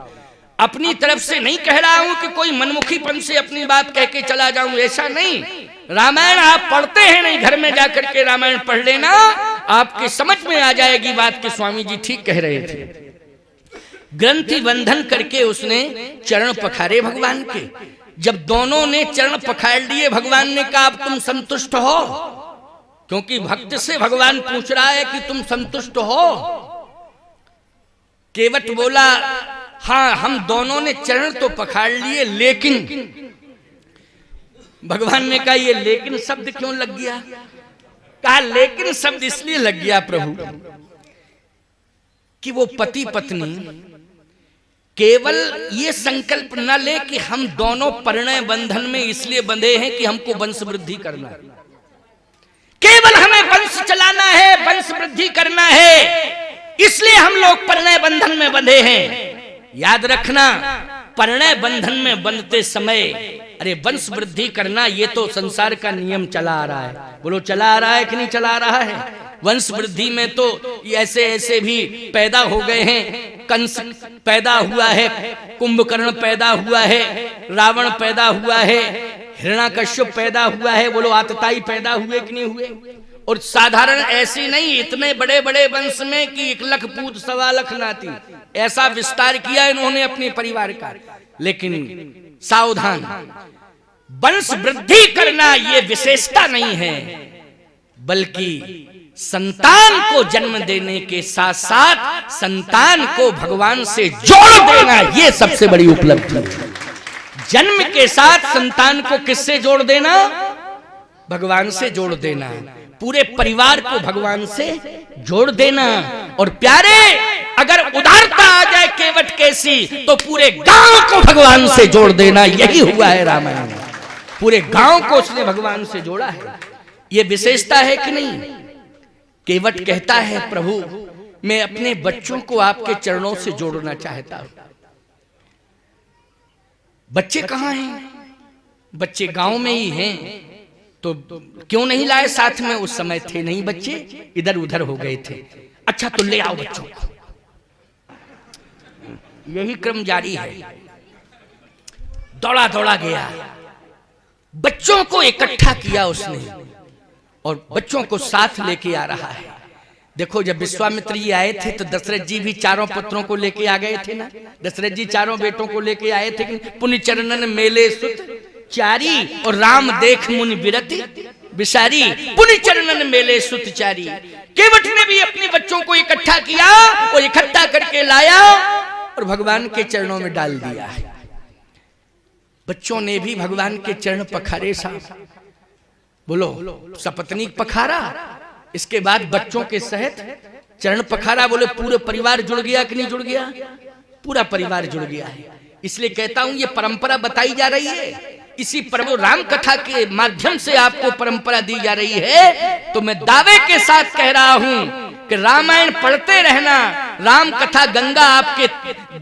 अपनी तरफ से नहीं कह रहा हूं कि कोई मनमुखीपन से अपनी बात कह के चला जाऊं, ऐसा नहीं। रामायण आप पढ़ते हैं नहीं, घर में जाकर के रामायण पढ़ लेना, आपके समझ में आ जाएगी बात कि स्वामी जी ठीक कह रहे थे। ग्रंथि बंधन करके उसने चरण पखारे भगवान के। जब दोनों ने चरण पखाड़ लिए, भगवान ने कहा अब तुम संतुष्ट हो? क्योंकि भक्त से भगवान पूछ रहा है कि तुम संतुष्ट हो? केवट बोला हाँ, हम दोनों ने चरण तो पखाड़ लिए, लेकिन। भगवान ने कहा ये लेकिन शब्द क्यों लग गया? कहा लेकिन शब्द इसलिए लग गया प्रभु कि वो पति पत्नी केवल ये संकल्प न ले कि हम दोनों परिणय बंधन में इसलिए बंधे हैं कि हमको वंश वृद्धि करना है, केवल हमें वंश चलाना है, वंश वृद्धि करना है, इसलिए हम लोग परिणय बंधन में बंधे हैं। याद रखना, परिणय बंधन में बंधते समय अरे वंश वृद्धि करना ये तो संसार का नियम चला आ रहा है। बोलो चला आ रहा है कि नहीं चला आ रहा है? वंश वृद्धि में तो ऐसे ऐसे भी पैदा हो गए हैं। कंस पैदा हुआ है, कुंभकर्ण पैदा हुआ है, रावण पैदा हुआ है, हिरण्याकश्यप पैदा हुआ है। बोलो आतताई पैदा हुए कि नहीं हुए? और साधारण ऐसे नहीं, इतने बड़े बड़े वंश में कि 1 लाख पूत 1.25 लाख नाती, ऐसा विस्तार किया इन्होंने अपने परिवार का। लेकिन सावधान, वंश वृद्धि करना ये विशेषता नहीं है, बल्कि संतान को जन्म देने के साथ साथ संतान को भगवान से जोड़ देना, ये सबसे बड़ी उपलब्धि है। जन्म के साथ संतान को किससे जोड़ देना? भगवान से जोड़ देना, पूरे परिवार को भगवान से जोड़ देना। और प्यारे, अगर उदारता आ जाए केवट कैसी, तो पूरे गांव को भगवान से जोड़ देना। यही हुआ है रामायण में, पूरे गांव को उसने भगवान से जोड़ा है। ये विशेषता है कि नहीं? केवट कहता है प्रभु मैं अपने बच्चों को आपके चरणों से जोड़ना चाहता हूं। बच्चे कहां हैं? बच्चे गांव में ही हैं, तो क्यों नहीं लाए साथ में? उस समय थे नहीं बच्चे, इधर उधर हो गए थे। अच्छा तो ले आओ बच्चों को। यही क्रम जारी है। दौड़ा दौड़ा गया, बच्चों को इकट्ठा किया उसने और बच्चों को साथ लेके आ रहा है। देखो जब विश्वामित्र जी आए थे तो दशरथ जी भी 4 पुत्रों को लेके आ गए थे ना। दशरथ जी 4 बेटों को लेके आए थे। पुण्य चरणन मेले सुत चारी और राम देख मुनि बिरति बिसारी, पुण्य चरणन मेले सुत चारी। केवट ने भी अपने बच्चों को इकट्ठा किया और इकट्ठा करके लाया और भगवान के चरणों में डाल दिया है। बच्चों ने भी भगवान के चरण पखारे साहब। बोलो सपत्नीक पखारा, इसके बाद बच्चों के सहित चरण पखारा। बोले पूरे परिवार जुड़ गया कि नहीं जुड़ गया? पूरा परिवार जुड़ गया है। इसलिए कहता हूं ये परंपरा बताई जा रही है, इसी प्रभु राम कथा के माध्यम से आपको परंपरा दी जा रही है। तो मैं दावे के साथ कह रहा हूं कि रामायण पढ़ते रहना। राम कथा गंगा आपके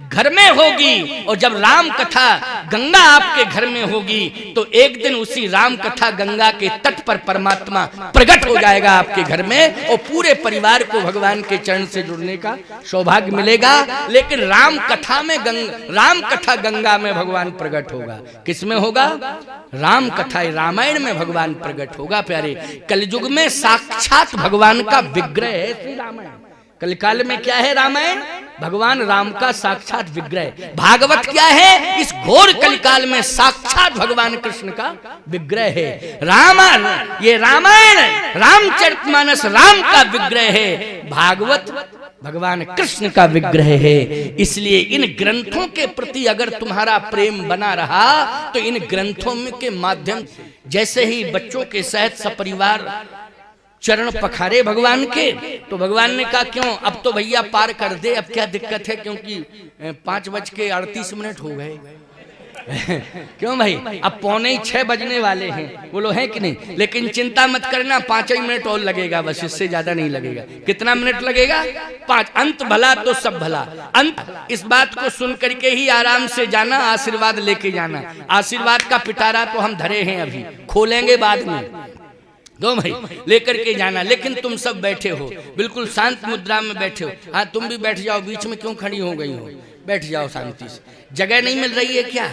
घर में होगी, और जब राम कथा गंगा आपके घर में होगी तो एक दिन उसी राम कथा गंगा के तट पर परमात्मा प्रकट हो जाएगा आपके घर में, और पूरे परिवार को भगवान के चरण से जुड़ने का सौभाग्य मिलेगा। लेकिन राम कथा में राम कथा गंगा में भगवान प्रकट होगा। किसमें होगा? राम कथा रामायण में भगवान प्रकट होगा। प्यारे, कलयुग में साक्षात भगवान का विग्रह है श्री रामायण। कलिकाल में क्या है रामायण? भगवान राम का साक्षात विग्रह। भागवत क्या है? इस घोर कलिकाल में साक्षात भगवान कृष्ण का विग्रह है। ये रामायण रामचरितमानस राम का विग्रह है, भागवत भगवान कृष्ण का विग्रह है। इसलिए इन ग्रंथों के प्रति अगर तुम्हारा प्रेम बना रहा तो इन ग्रंथों के माध्यम, जैसे ही बच्चों के सहित सपरिवार चरण पखारे भगवान के, तो भगवान ने कहा क्यों, अब तो भैया पार कर दे, अब क्या दिक्कत है, क्योंकि 5:38 हो गए। क्यों भाई, अब 5:45 बजने वाले हैं, बोलो है कि नहीं? लेकिन चिंता मत करना, 5 ही मिनट और लगेगा, बस इससे ज्यादा नहीं लगेगा। कितना मिनट लगेगा? 5। अंत भला तो सब भला। अंत, इस बात को सुन करके ही आराम से जाना, आशीर्वाद लेके जाना। आशीर्वाद का पिटारा तो हम धरे हैं, अभी खोलेंगे बाद में। दो भाई लेकर के जाना। लेकिन तुम सब बैठे हो, बिल्कुल शांत मुद्रा में बैठे हो। हाँ, तुम भी बैठ जाओ, बीच में क्यों खड़ी हो गई हो? बैठ जाओ शांति से। जगह नहीं मिल रही है क्या?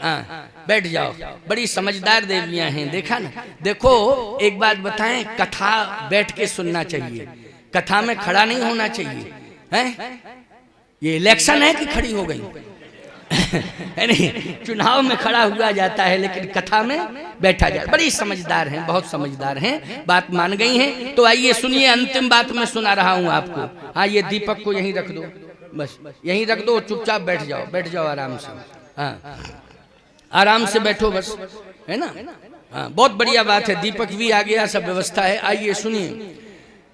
हाँ, बैठ जाओ। बड़ी समझदार देवियां हैं, देखा ना। देखो एक बात बताएं, कथा बैठ के सुनना चाहिए, कथा में खड़ा नहीं होना चाहिए। हैं? ये इलेक्शन है कि खड़ी हो गई? है नहीं, चुनाव में खड़ा हुआ जाता है, लेकिन कथा में बैठा जाए। बड़ी समझदार हैं, बहुत समझदार हैं, बात मान गई हैं। तो आइए सुनिए, अंतिम बात मैं सुना रहा हूं आपको। हाँ, ये दीपक को यहीं रख दो, बस यहीं रख दो, चुपचाप बैठ जाओ, बैठ जाओ आराम से। हाँ, आराम से बैठो बस, है ना। हाँ, बहुत बढ़िया बात है, दीपक भी आ गया, सब व्यवस्था है। आइए सुनिए,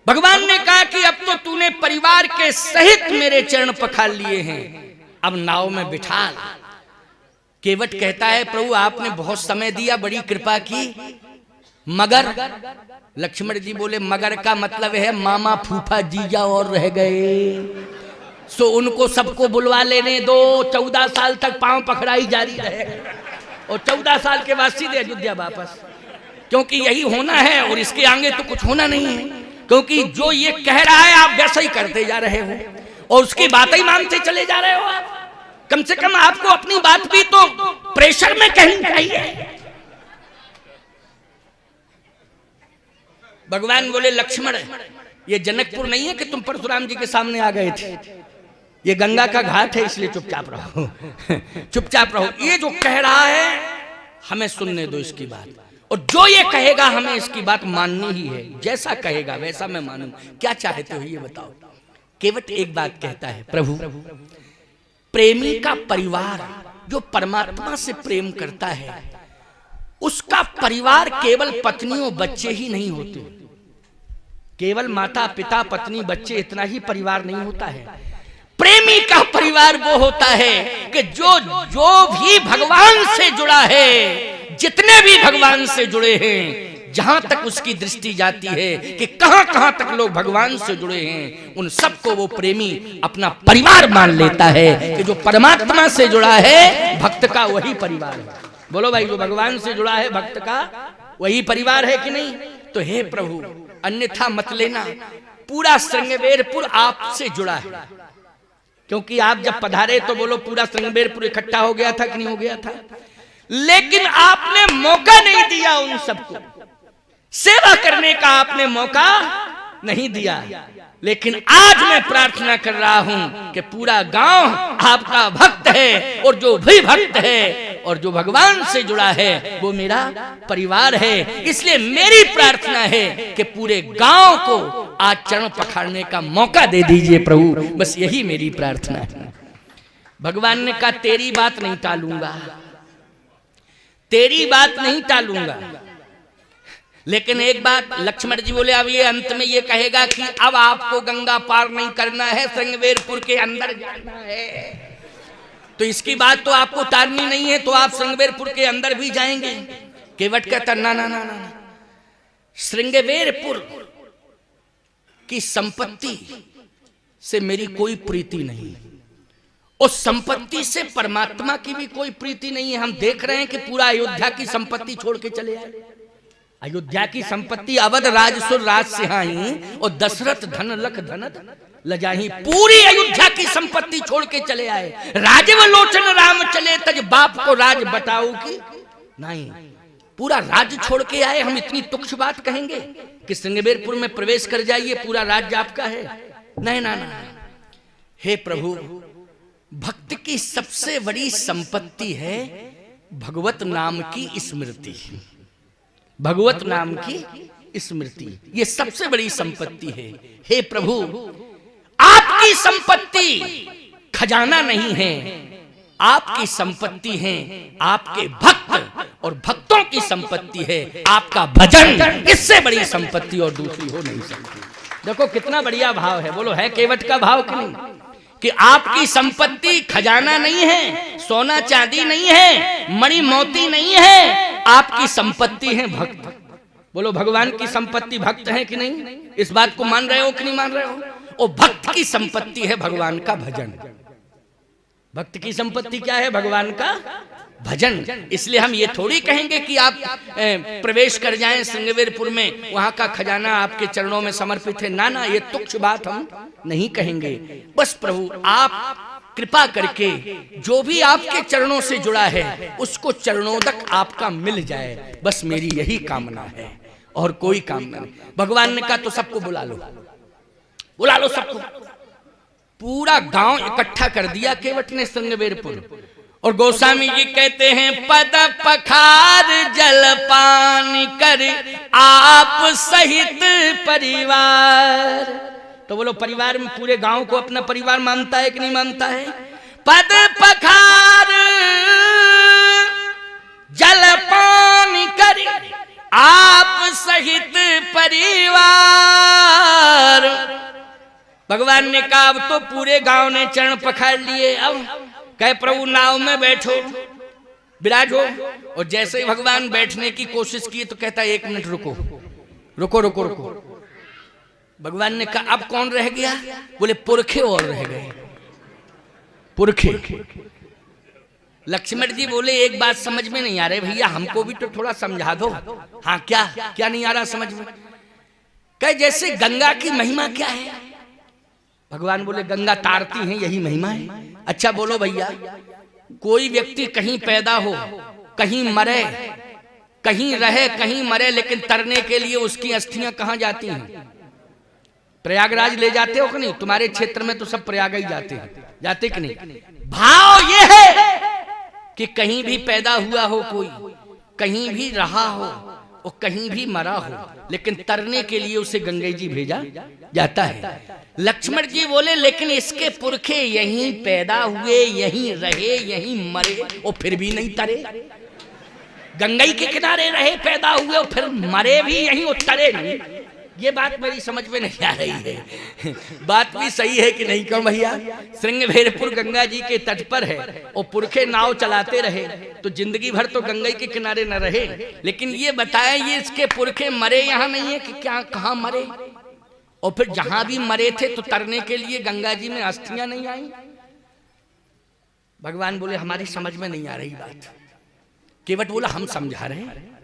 भगवान ने कहा कि अब तो तूने परिवार के सहित मेरे चरण पखार लिए हैं, अब नाव में बिठा। केवट कहता है प्रभु आपने बहुत समय दिया, बड़ी कृपा की, मगर लक्ष्मण जी बोले मगर का मतलब है मामा फूफा जीजा और रह गए, सो उनको सबको बुलवा लेने दो। 14 साल तक पांव पकड़ाई जारी रहे और 14 साल के बाद सीधे अयोध्या वापस, क्योंकि यही होना है और इसके आगे तो कुछ होना नहीं है। क्योंकि जो ये कह रहा है आप वैसा ही करते जा रहे हो और उसकी बात ही मानते चले जा रहे हो। आप कम से कम आपको अपनी बात भी तो प्रेशर में कहनी चाहिए। भगवान बोले लक्ष्मण ये जनकपुर नहीं है कि तुम परशुराम जी के सामने आ गए थे, ये गंगा का घाट है, इसलिए चुपचाप रहो। चुपचाप रहो। ये जो कह रहा है हमें सुनने दो इसकी बात, और जो ये कहेगा हमें इसकी बात माननी ही है। जैसा कहेगा वैसा मैं मानूं। क्या चाहते हो ये बताओ। केवट एक बात कहता है, प्रभु प्रेमी का परिवार जो परमात्मा से प्रेम करता है उसका परिवार केवल पत्नी और बच्चे ही नहीं होते, केवल माता पिता पत्नी बच्चे इतना ही परिवार नहीं होता है। प्रेमी का परिवार वो होता है कि जो भी भगवान से जुड़ा है, जितने भी भगवान से जुड़े हैं, जहां तक उसकी दृष्टि जाती है कि कहां कहां तक लोग भगवान से जुड़े हैं, उन सबको वो प्रेमी अपना परिवार मान लेता है। कि जो परमात्मा से जुड़ा है भक्त का वही परिवार है। बोलो भाई, जो भगवान से जुड़ा है भक्त का वही परिवार है कि नहीं? तो हे प्रभु अन्यथा मत लेना, पूरा श्रृंगवेरपुर आपसे जुड़ा है। क्योंकि आप जब पधारे तो बोलो पूरा श्रृंगवेरपुर इकट्ठा हो गया था कि नहीं हो गया था? लेकिन आपने मौका नहीं दिया, उन सबको सेवा करने का आपने मौका नहीं दिया। लेकिन आज मैं प्रार्थना कर रहा हूं कि पूरा गांव आपका भक्त है, और जो भी भक्त है और जो भगवान से जुड़ा है वो मेरा परिवार है। इसलिए मेरी प्रार्थना है कि पूरे गांव को आज चरण पखारने का मौका दे दीजिए प्रभु, बस यही मेरी प्रार्थना है। भगवान ने कहा तेरी बात नहीं टालूंगा, तेरी बात नहीं टालूंगा। लेकिन एक बात लक्ष्मण जी बोले, अब ये अंत में ये कहेगा कि अब आपको गंगा पार नहीं करना है, श्रृंगवेरपुर के अंदर जाना है, तो इसकी बात तो आपको टालनी नहीं है, तो आप श्रृंगवेरपुर के अंदर भी जाएंगे। केवट कहता ना ना ना ना, श्रृंगवेरपुर की संपत्ति से मेरी कोई प्रीति नहीं, उस संपत्ति से परमात्मा की भी कोई प्रीति नहीं है। हम देख रहे हैं कि पूरा अयोध्या की संपत्ति छोड़ के चले आए। अयोध्या की संपत्ति अवध राजसुर राज सिंहाई और दशरथ धन लख धनत लजाही, पूरी अयोध्या की संपत्ति छोड़ के चले आए। राजव लोचन राम चले तज बाप को राज बताओ की नहीं, पूरा राज्य छोड़ के आए। हम इतनी तुच्छ बात कहेंगे कि श्रृंगवेरपुर में प्रवेश कर जाइए पूरा राज्य आपका है? नहीं ना ना, हे प्रभु, भक्त की सबसे बड़ी संपत्ति है भगवत नाम की स्मृति। भगवत नाम की स्मृति ये सबसे बड़ी संपत्ति है। हे प्रभु, आपकी संपत्ति खजाना नहीं है, आपकी संपत्ति है आपके भक्त, और भक्तों की संपत्ति है आपका भजन। इससे बड़ी संपत्ति और दूसरी हो नहीं सकती। देखो कितना बढ़िया भाव है, बोलो है केवट का भाव कि नहीं? कि आपकी संपत्ति खजाना नहीं है, सोना चांदी नहीं है, मणि मोती नहीं है, आपकी संपत्ति है भक्त। बोलो भगवान की संपत्ति भक्त है कि नहीं? इस बात को मान रहे हो कि नहीं मान रहे हो? और भक्त की संपत्ति है भगवान का भजन। भक्त की संपत्ति क्या है? भगवान का भजन। इसलिए हम ये थोड़ी कहेंगे कि आप प्रवेश कर जाएं श्रृंगवेरपुर में, वहां का खजाना आपके चरणों में समर्पित है। ना ना, ये तुच्छ बात हम नहीं कहेंगे। बस प्रभु आप कृपा करके जो भी आपके चरणों से जुड़ा है उसको चरणों तक आपका मिल जाए, बस मेरी यही कामना है और कोई कामना नहीं। भगवान ने कहा तो सबको बुला लो, बुला लो सबको। पूरा गांव इकट्ठा कर दिया केवट ने श्रृंगवेरपुर। और गोस्वामी जी कहते हैं पद पखार जलपान कर आप सहित परिवार। तो बोलो परिवार में पूरे गांव को अपना परिवार मानता है कि नहीं मानता है? पद पखार जलपान कर आप सहित परिवार। भगवान ने कहा अब तो पूरे गांव ने चरण पखार लिए, अब कहे प्रभु नाव में बैठो, विराजो। और जैसे ही भगवान बैठने की कोशिश की तो कहता 1 मिनट रुको रुको रुको रुको। भगवान ने कहा अब कौन रह गया? बोले पुरखे और रह गए, पुरखे। लक्ष्मण जी बोले एक बात समझ में नहीं आ रही भैया, हमको भी तो थोड़ा समझा दो। हाँ क्या क्या नहीं आ रहा समझ में? कहे जैसे गंगा की महिमा क्या है? भगवान बोले गंगा तारती हैं, यही महिमा है। अच्छा बोलो भैया, कोई व्यक्ति कहीं पैदा हो, कहीं मरे, कहीं रहे, कहीं मरे, लेकिन तरने के लिए उसकी अस्थियां कहां जाती हैं? प्रयागराज ले जाते हो कि नहीं? तुम्हारे क्षेत्र में तो सब प्रयाग ही जाते हैं, जाते कि नहीं? भाव ये है कि कहीं भी पैदा हुआ हो कोई, कहीं भी रहा हो और कहीं भी मरा हो, लेकिन तरने के लिए उसे गंगा जी भेजा जाता है। लक्ष्मण जी बोले लेकिन इसके पुरखे यहीं पैदा हुए, यहीं रहे, यहीं मरे और फिर भी नहीं तरे। गंगा के किनारे रहे, पैदा हुए और फिर मरे भी यहीं और तरे नहीं। ये बात मेरी समझ में नहीं आ रही है। बात भी सही है कि नहीं क्यों भैया? श्रृंगवेरपुर गंगा जी के तट पर है और पुरखे नाव चलाते रहे तो जिंदगी भर तो गंगा के किनारे न रहे, लेकिन ये बताएं ये इसके पुरखे मरे यहाँ नहीं है कि क्या, कहाँ मरे? और फिर जहां भी मरे थे तो तरने के लिए गंगा जी में अस्थियां नहीं आई। भगवान बोले हमारी समझ में नहीं आ रही बात। केवट बोला हम समझा रहे हैं,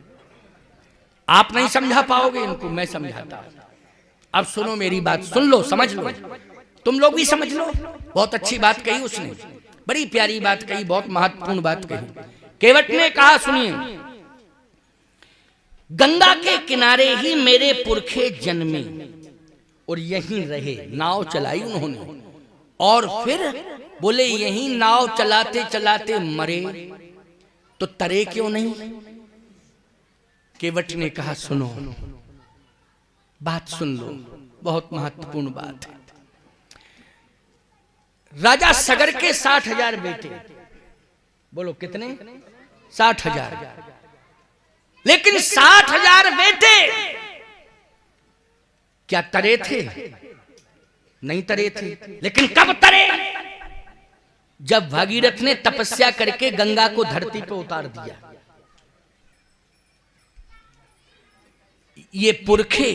आप नहीं समझा पाओगे इनको, मैं समझाता। अब सुनो मेरी बात, सुन लो, समझ लो, तुम लोग भी समझ लो। बहुत अच्छी बात कही उसने, बड़ी प्यारी बात कही, बहुत महत्वपूर्ण बात कही। केवट ने कहा सुनिए, गंगा के किनारे ही मेरे पुरखे जन्मे और यहीं रहे, नाव चलाई उन्होंने, और फिर बोले यहीं नाव चलाते चलाते मरे, तो तरे क्यों नहीं? केवट ने कहा सुनो, बात सुन लो, बहुत महत्वपूर्ण बात है। राजा सगर के 60,000 बेटे, बोलो कितने? 60,000। लेकिन 60,000 बेटे क्या तरे थे? नहीं तरे थे। लेकिन कब तरे? जब भागीरथ ने तपस्या करके गंगा को धरती पर उतार दिया। ये पुरखे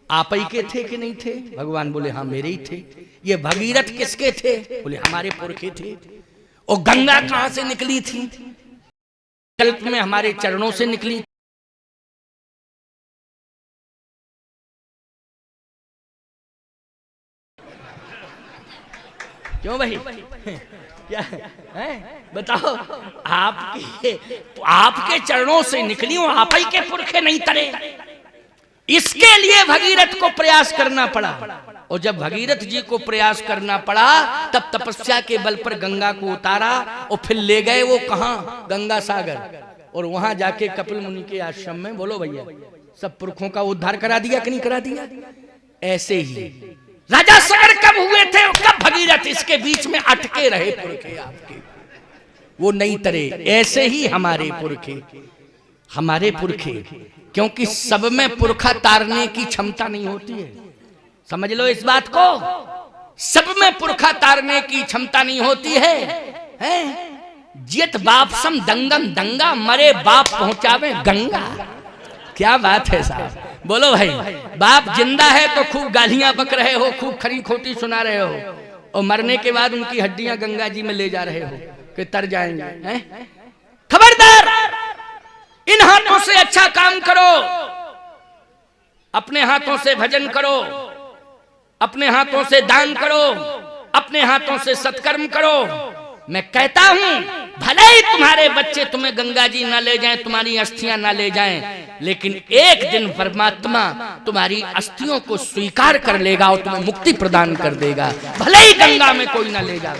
आप ही के थे कि नहीं थे? भगवान बोले हाँ मेरे ही थे। ये भगीरथ किसके थे? बोले हमारे पुरखे थे। और गंगा कहां से निकली थी? कल्प में हमारे चरणों से निकली। क्यों भाई? क्या है बताओ? आपके चरणों से निकली हूं, आप ही के पुरखे नहीं तरे। इसके लिए भगीरथ को प्रयास करना पड़ा। और जब भगीरथ जी को प्रयास करना पड़ा तब तपस्या के बल पर गंगा को उतारा और फिर ले गए वो कहां, गंगा सागर, और वहां जाके कपिल मुनि के आश्रम में, बोलो भैया, सब पुरखों का उद्धार करा दिया कि नहीं करा दिया। ऐसे ही राजा सागर कब हुए थे, कब भगीरथ इसके बीच में अटके रहे पुरखे आपके, वो नहीं तरे। ऐसे ही हमारे पुरखे, क्योंकि सब में पुरखा तारने की क्षमता नहीं होती है, समझ लो इस बात को, सब में पुरखा तारने की क्षमता नहीं होती है, जियत बाप सम दंगम दंगा, मरे बाप पहुंचावे गंगा। क्या बात है साहब, बोलो भाई। बाप जिंदा है तो खूब गालियां बक रहे हो, खूब खरी खोटी सुना रहे हो, और मरने के बाद उनकी हड्डियां गंगा जी में ले जा रहे हो कि तर जाएंगे। खबरदार, इन हाथों से अच्छा काम करो, अपने हाथों से भजन करो, अपने हाथों से दान करो, अपने हाथों से सत्कर्म करो। मैं कहता हूं भले ही तुम्हारे बच्चे तुम्हें गंगा जी ना ले जाएं, तुम्हारी अस्थियां ना ले जाएं, लेकिन एक दिन परमात्मा तुम्हारी अस्थियों को स्वीकार कर लेगा और तुम्हें मुक्ति प्रदान कर देगा, भले ही गंगा में कोई ना ले जाए।